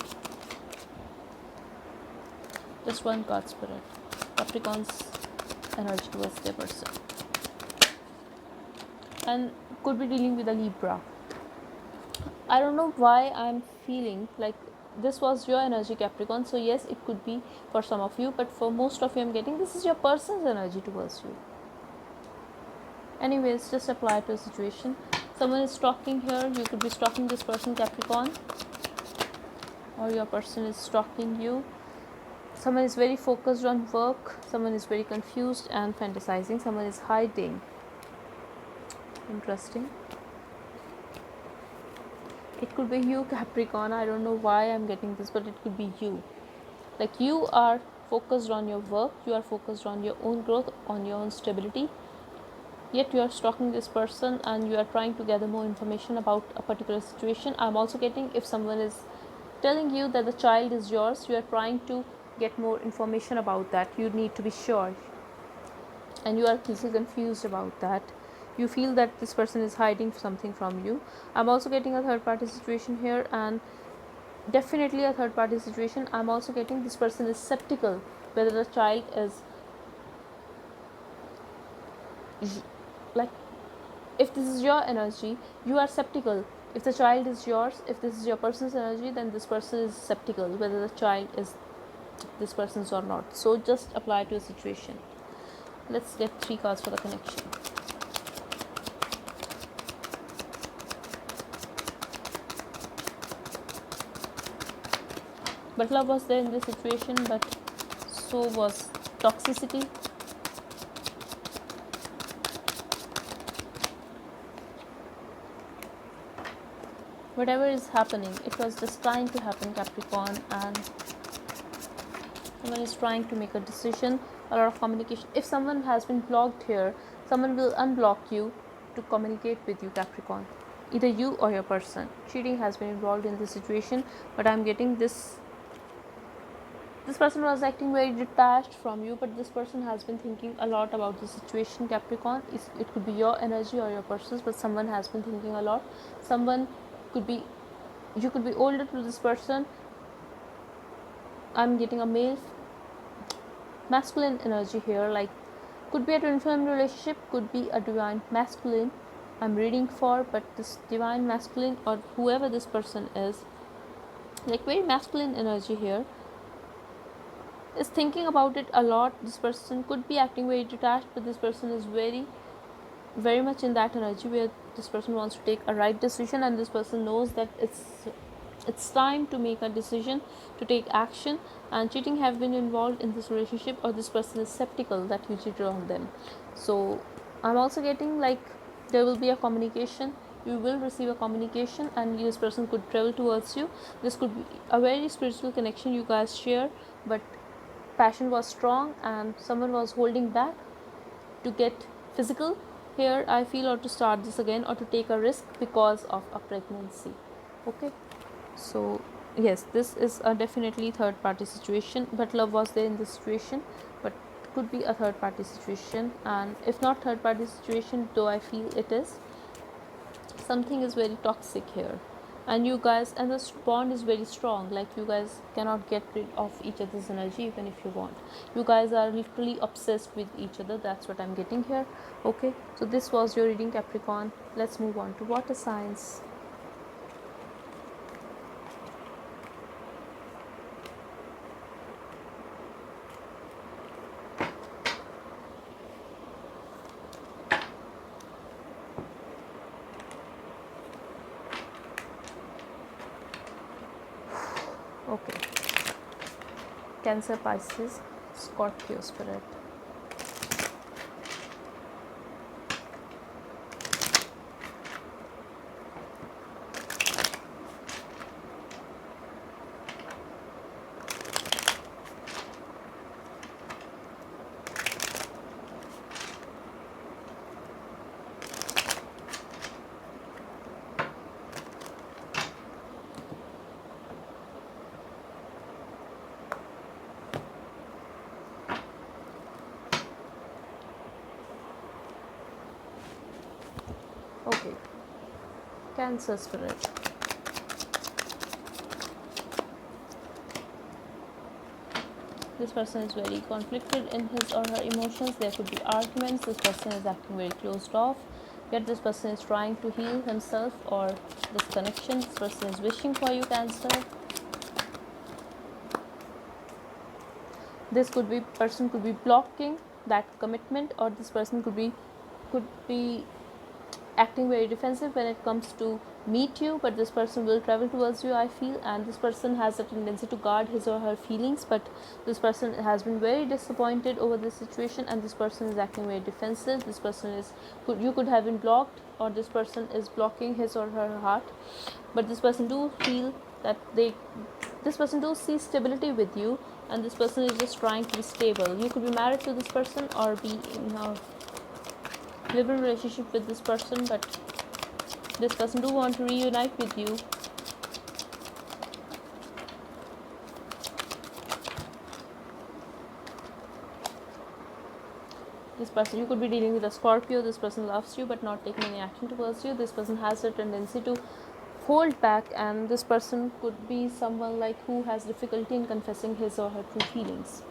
Just one card, Spirit. Capricorn's energy towards their person, and could be dealing with a Libra. I don't know why I'm feeling like this was your energy, Capricorn. So yes, it could be for some of you, but for most of you, I'm getting this is your person's energy towards you. Anyways, just apply to a situation. Someone is stalking here. You could be stalking this person, Capricorn, or your person is stalking you. Someone is very focused on work. Someone is very confused and fantasizing. Someone is hiding. Interesting. It could be you, Capricorn. I don't know why I'm getting this, but it could be you. Like you are focused on your work. You are focused on your own growth, on your own stability. Yet you are stalking this person and you are trying to gather more information about a particular situation. I'm also getting, if someone is telling you that the child is yours, you are trying to get more information about that. You need to be sure, and you are little confused about that. You feel that this person is hiding something from you. I'm also getting a third party situation here, and definitely a third party situation. I'm also getting this person is skeptical whether the child is like, if this is your energy, you are skeptical. If the child is yours, if this is your person's energy, then this person is skeptical whether the child is this person's or not. So just apply to a situation. Let's get 3 cards for the connection. But love was there in this situation, but so was toxicity. Whatever is happening, it was just trying to happen, Capricorn, and someone is trying to make a decision. A lot of communication. If someone has been blocked here, someone will unblock you to communicate with you, Capricorn. Either you or your person. Cheating has been involved in this situation, but I'm getting this person was acting very detached from you, but this person has been thinking a lot about the situation, Capricorn. It could be your energy or your person's, but someone has been thinking a lot. Someone could be, you could be older to this person. I'm getting a male masculine energy here, like could be a twin flame relationship, could be a divine masculine I'm reading for, but this divine masculine or whoever this person is, like very masculine energy here, is thinking about it a lot. This person could be acting very detached, but this person is very much in that energy where this person wants to take a right decision, and this person knows that it's It's time to make a decision, to take action. And cheating have been involved in this relationship, or this person is skeptical that you cheated on them. So I'm also getting like there will be a communication. You will receive a communication, and this person could travel towards you. This could be a very spiritual connection you guys share, but passion was strong and someone was holding back to get physical here, I feel, or to start this again, or to take a risk because of a pregnancy. Okay, so yes, this is a definitely third party situation, but love was there in this situation, but it could be a third party situation. And if not third party situation, though I feel it is, something is very toxic here, and you guys, and the bond is very strong, like you guys cannot get rid of each other's energy even if you want. You guys are literally obsessed with each other. That's what I'm getting here. Okay, so this was your reading, Capricorn. Let's move on to water signs. Okay, Cancer, Pisces, Scorpio spirit. Okay, Cancer spirit. This person is very conflicted in his or her emotions. There could be arguments. This person is acting very closed off. Yet this person is trying to heal himself or this connection. This person is wishing for you, Cancer. This person could be blocking that commitment, or this person could be acting very defensive when it comes to meet you, but this person will travel towards you, I feel. And this person has a tendency to guard his or her feelings, but this person has been very disappointed over this situation, and this person is acting very defensive. This person is you could have been blocked, or this person is blocking his or her heart, but this person do feel that this person do see stability with you, and this person is just trying to be stable. You could be married to this person or be in a living relationship with this person, but this person do want to reunite with you. This person, you could be dealing with a Scorpio. This person loves you but not taking any action towards you. This person has a tendency to hold back, and this person could be someone like who has difficulty in confessing his or her true feelings.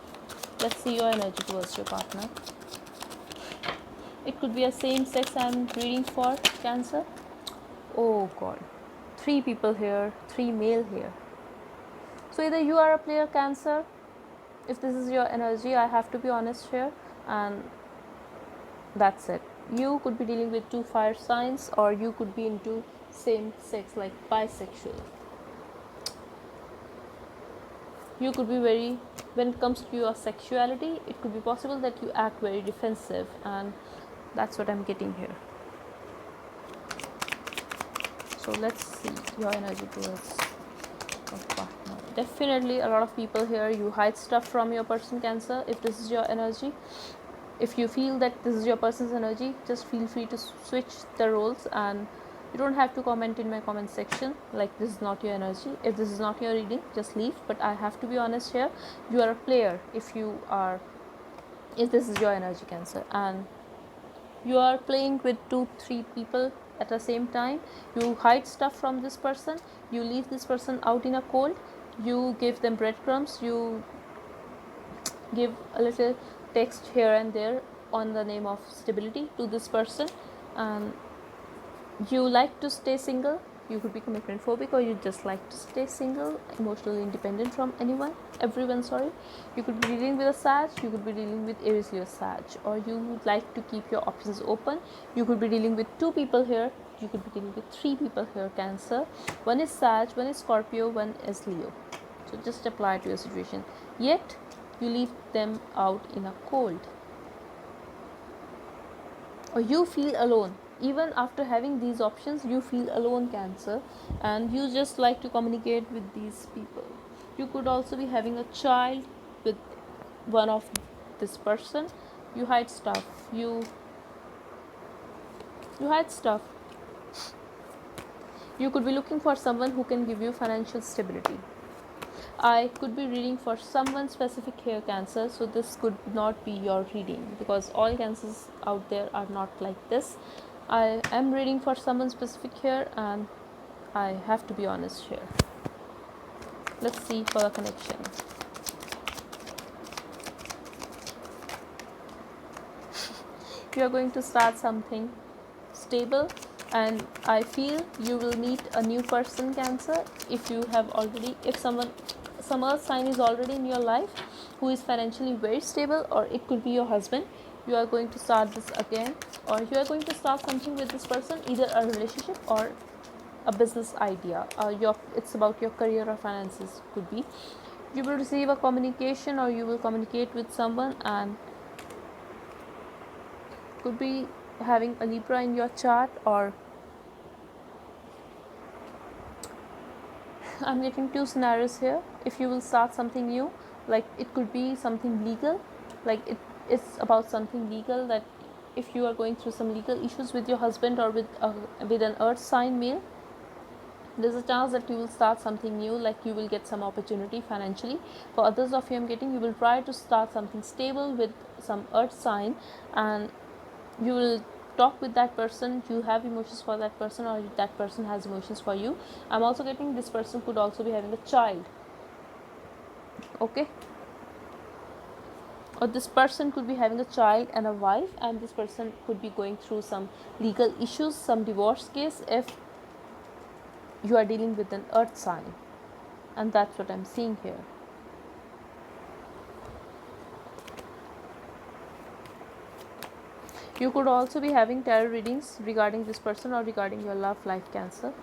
Let's see your energy towards your partner. It could be a same sex I'm reading for, Cancer. Oh god, 3 people here, 3 male here. So either you are a player, Cancer. If this is your energy, I have to be honest here, and that's it. You could be dealing with 2 fire signs, or you could be into same sex, like bisexual. You could be very, when it comes to your sexuality, it could be possible that you act very defensive, and that's what I'm getting here. So let's see your energy towards your partner. Definitely a lot of people here, you hide stuff from your person, Cancer. If this is your energy, if you feel that this is your person's energy, just feel free to switch the roles, and you don't have to comment in my comment section like this is not your energy. If this is not your reading, just leave. But I have to be honest here, you are a player if this is your energy, Cancer, and you are playing with 2-3 people at the same time. You hide stuff from this person, you leave this person out in a cold, you give them breadcrumbs, you give a little text here and there on the name of stability to this person, and you like to stay single. You could be commitment phobic, or you just like to stay single, emotionally independent from everyone. Sorry. You could be dealing with a Sag. You could be dealing with Aries Leo Sag, or you would like to keep your options open. You could be dealing with 2 people here. You could be dealing with 3 people here. Cancer. One is Sag, one is Scorpio, one is Leo. So just apply to your situation. Yet you leave them out in a cold, or you feel alone. Even after having these options, you feel alone, Cancer, and you just like to communicate with these people. You could also be having a child with one of this person. You hide stuff. You hide stuff. You could be looking for someone who can give you financial stability. I could be reading for someone specific here, Cancer, so this could not be your reading, because all Cancers out there are not like this. I am reading for someone specific here, and I have to be honest here. Let's see for the connection. You are going to start something stable, and I feel you will meet a new person, Cancer. If you have already, if some earth sign is already in your life who is financially very stable, or it could be your husband, you are going to start this again, or you are going to start something with this person, either a relationship or a business idea. It's about your career or finances. Could be you will receive a communication, or you will communicate with someone, and could be having a Libra in your chart, or I'm getting 2 scenarios here. If you will start something new, like it could be something legal, like it's about something legal, that if you are going through some legal issues with your husband, or with an earth sign male, there's a chance that you will start something new, like you will get some opportunity financially. For others of you, I'm getting you will try to start something stable with some earth sign, and you will talk with that person. You have emotions for that person, or that person has emotions for you. I'm also getting this person could also be having a child, okay, or this person could be having a child and a wife, and this person could be going through some legal issues, some divorce case, if you are dealing with an earth sign, and that's what I'm seeing here. You could also be having tarot readings regarding this person, or regarding your love life, Cancer.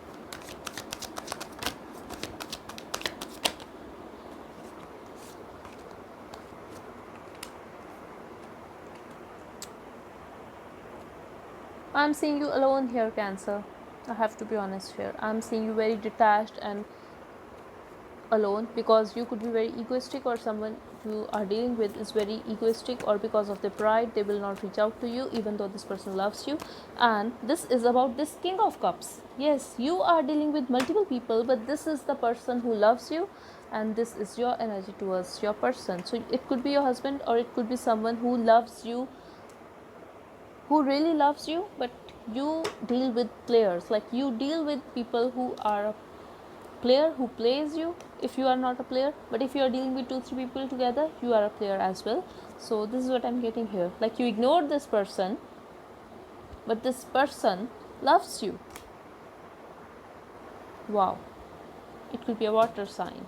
I'm seeing you alone here, Cancer. I have to be honest here. I'm seeing you very detached and alone, because you could be very egoistic, or someone you are dealing with is very egoistic, or because of their pride they will not reach out to you even though this person loves you. And this is about this King of Cups. Yes, you are dealing with multiple people, but this is the person who loves you, and this is your energy towards your person. So it could be your husband, or it could be someone who loves you, who really loves you, but you deal with players, like you deal with people who are a player who plays you if you are not a player. But if you are dealing with 2-3 people together, you are a player as well. So this is what I'm getting here, like you ignored this person, but this person loves you. Wow, it could be a water sign,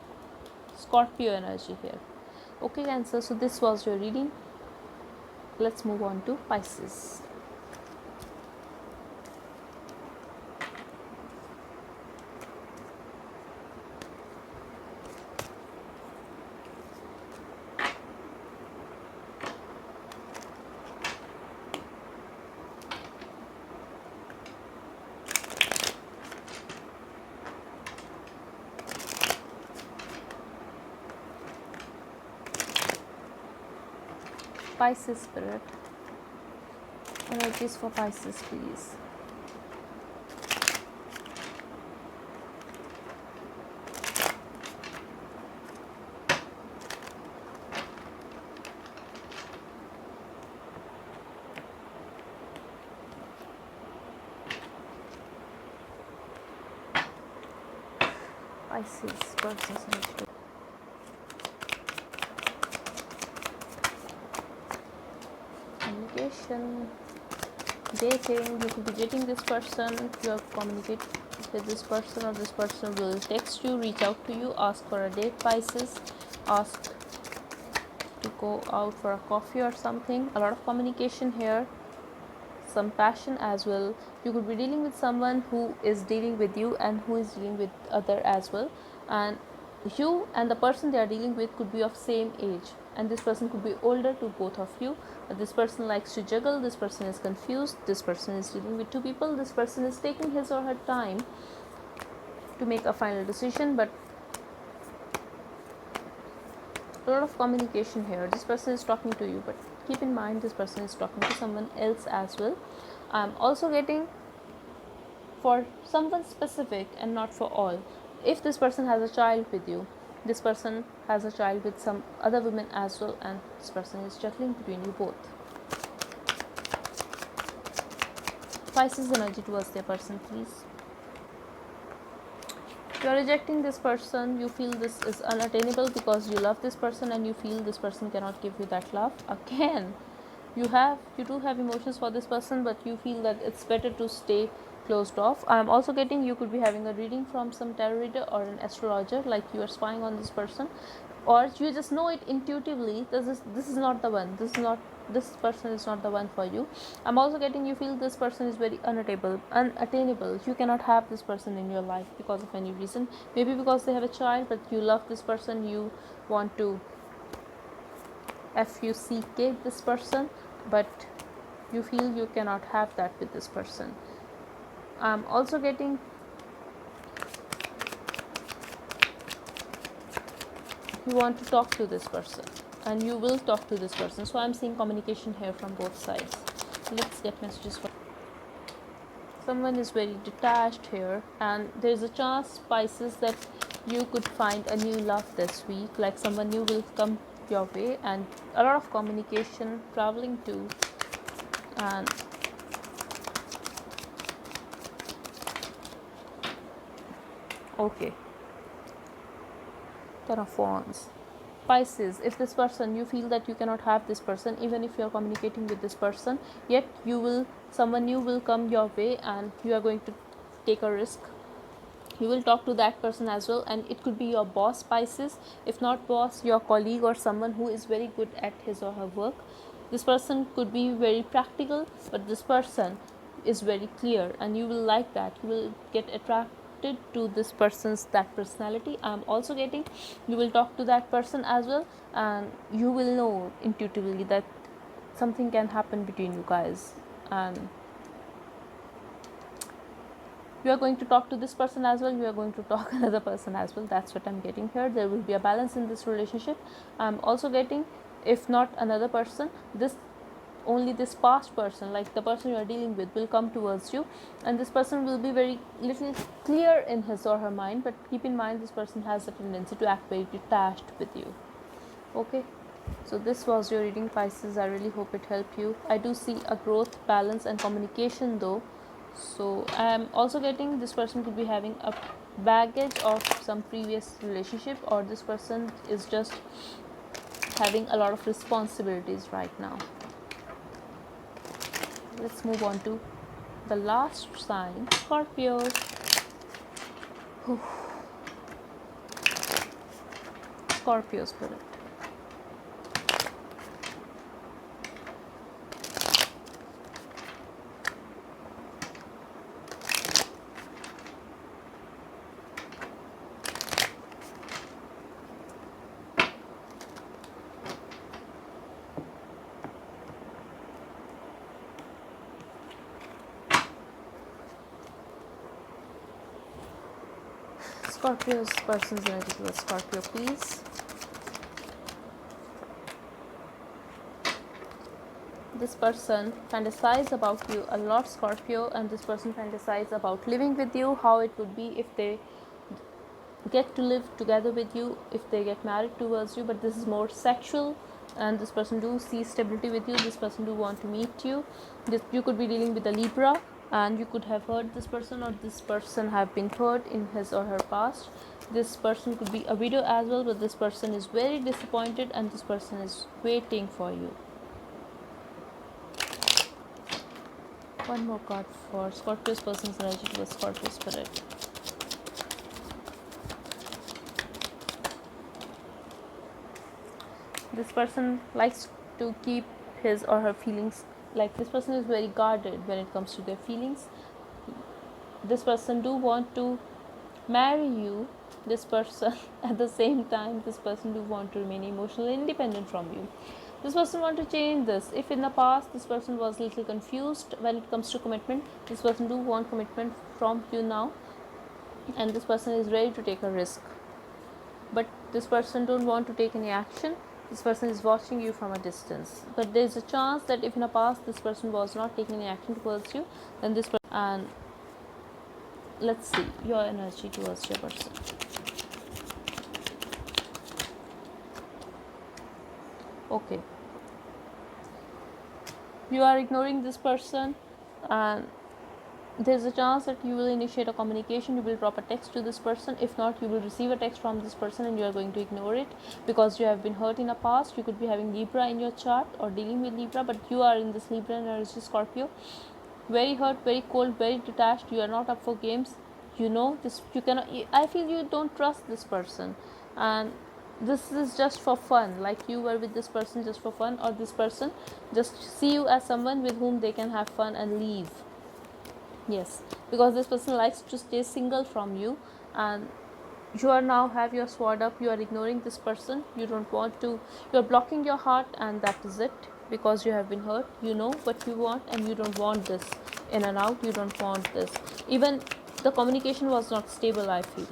Scorpio energy here. Okay, Cancer, so this was your reading. Let's move on to Pisces. Pisces spirit, energies for Pisces, please. Pisces person's energy. Communication, dating. You could be dating this person. You are communicating with this person, or this person will text you, reach out to you, ask for a date, Pisces, ask to go out for a coffee or something. A lot of communication here, some passion as well. You could be dealing with someone who is dealing with you and who is dealing with other as well, and you and the person they are dealing with could be of same age, and this person could be older to both of you. This person likes to juggle, this person is confused, this person is dealing with two people, this person is taking his or her time to make a final decision, but a lot of communication here. This person is talking to you, but keep in mind this person is talking to someone else as well. I'm also getting for someone specific and not for all. If this person has a child with you, this person has a child with some other women as well, and this person is juggling between you both. Pisces energy towards their person, please. You are rejecting this person. You feel this is unattainable because you love this person and you feel this person cannot give you that love. Again, you do have emotions for this person, but you feel that it's better to stay closed off. I'm also getting you could be having a reading from some tarot reader or an astrologer, like you are spying on this person, or you just know it intuitively. This is not the one. This person is not the one for you. I'm also getting you feel this person is very unattainable. You cannot have this person in your life because of any reason. Maybe because they have a child, but you love this person. You want to fuck this person, but you feel you cannot have that with this person. I'm also getting you want to talk to this person and you will talk to this person. So I'm seeing communication here from both sides. Let's get messages for someone is very detached here, and there's a chance, Pisces, that you could find a new love this week, like someone new will come your way, and a lot of communication, traveling too, and okay, Ten of Wands. Pisces, if this person, you feel that you cannot have this person, even if you are communicating with this person, yet someone new will come your way and you are going to take a risk. You will talk to that person as well, and it could be your boss, Pisces. If not boss, your colleague or someone who is very good at his or her work. This person could be very practical, but this person is very clear and you will like that. You will get attracted to this person's that personality. I'm also getting you will talk to that person as well, and you will know intuitively that something can happen between you guys, and you are going to talk to this person as well, you are going to talk another person as well. That's what I'm getting here. There will be a balance in this relationship. I'm also getting, if not another person, this past person, like the person you are dealing with, will come towards you, and this person will be very little clear in his or her mind, but keep in mind this person has a tendency to act very detached with you. Okay, so this was your reading, Pisces. I really hope it helped you. I do see a growth, balance and communication though. So I am also getting this person could be having a baggage of some previous relationship, or this person is just having a lot of responsibilities right now. Let's move on to the last sign, Scorpio. Scorpio spirit. Scorpio's person's energy towards Scorpio, please. This person fantasize about you a lot, Scorpio, and this person fantasize about living with you, how it would be if they get to live together with you, if they get married towards you, but this is more sexual, and this person do see stability with you. This person do want to meet you. You could be dealing with a Libra, and you could have hurt this person, or this person have been hurt in his or her past. This person could be a widow as well, but this person is very disappointed and this person is waiting for you. One more card for Scorpio's person's energy to the Scorpio spirit. this person likes to keep his or her feelings, like this person is very guarded when it comes to their feelings. This person do want to marry you, this person at the same time this person do want to remain emotionally independent from you. This person want to change this. If in the past this person was a little confused when it comes to commitment, this person do want commitment from you now, and this person is ready to take a risk, but this person don't want to take any action. This person is watching you from a distance, but there is a chance that if in the past this person was not taking any action towards you, then this person, and let's see your energy towards your person. Okay, you are ignoring this person, and there's a chance that you will initiate a communication. You will drop a text to this person. If not, you will receive a text from this person and you are going to ignore it because you have been hurt in the past. You could be having Libra in your chart or dealing with Libra, but you are in this Libra energy, Scorpio. Very hurt, very cold, very detached. You are not up for games. You know this. You cannot. I feel you don't trust this person, and this is just for fun. Like you were with this person just for fun, or this person just see you as someone with whom they can have fun and leave. Yes, because this person likes to stay single from you, and you are now have your sword up. You are ignoring this person. You don't want to. You are blocking your heart, and that is it. Because you have been hurt, you know what you want, and you don't want this in and out. You don't want this. Even the communication was not stable, I feel.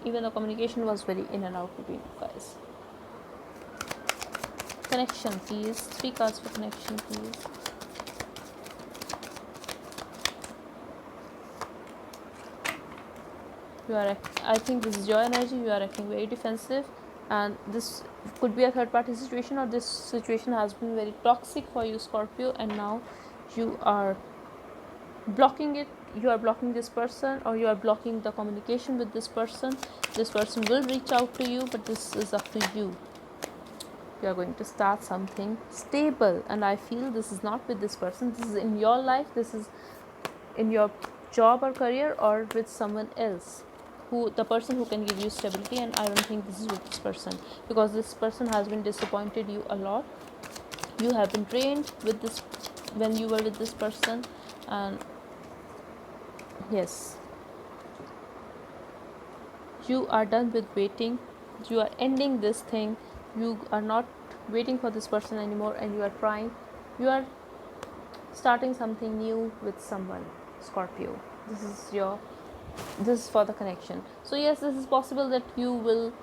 Even the communication was very in and out between you guys. Connection, please. 3 cards for connection, please. You are, I think this is your energy. You are acting very defensive, and this could be a third party situation, or this situation has been very toxic for you, Scorpio, and now you are blocking it. You are blocking this person, or you are blocking the communication with this person. This person will reach out to you, but this is up to you. You are going to start something stable, and I feel this is not with this person. This is in your life. This is in your job or career, or with someone else, who the person who can give you stability. And I don't think this is with this person, because this person has been disappointed you a lot. You have been drained with this when you were with this person, and yes, you are done with waiting. You are ending this thing. You are not waiting for this person anymore, and you are trying, you are starting something new with someone, Scorpio. This is for the connection. So yes, this is possible that you will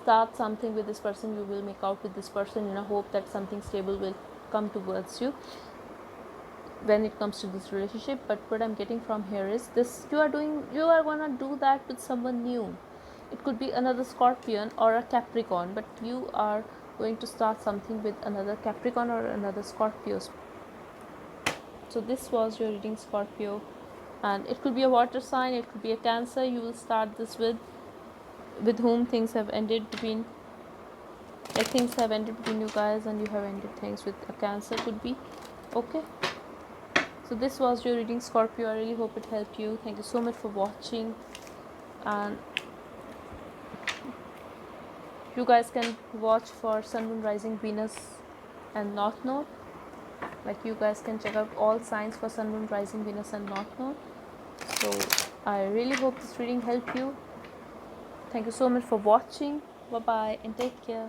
start something with this person. You will make out with this person in a hope that something stable will come towards you when it comes to this relationship. But what I'm getting from here is this: you are gonna do that with someone new. It could be another Scorpion or a Capricorn, but you are going to start something with another Capricorn or another Scorpio. So this was your reading, Scorpio, and it could be a water sign, it could be a Cancer. You will start this with whom things have ended between, like things have ended between you guys, and you have ended things with a Cancer, could be. Okay, so this was your reading, Scorpio. I really hope it helped you. Thank you so much for watching, and you guys can watch for Sun, Moon, Rising, Venus and North Node. Like you guys can check out all signs for Sun, Moon, Rising, Venus and North Node. So I really hope this reading helped you. Thank you so much for watching. Bye bye and take care.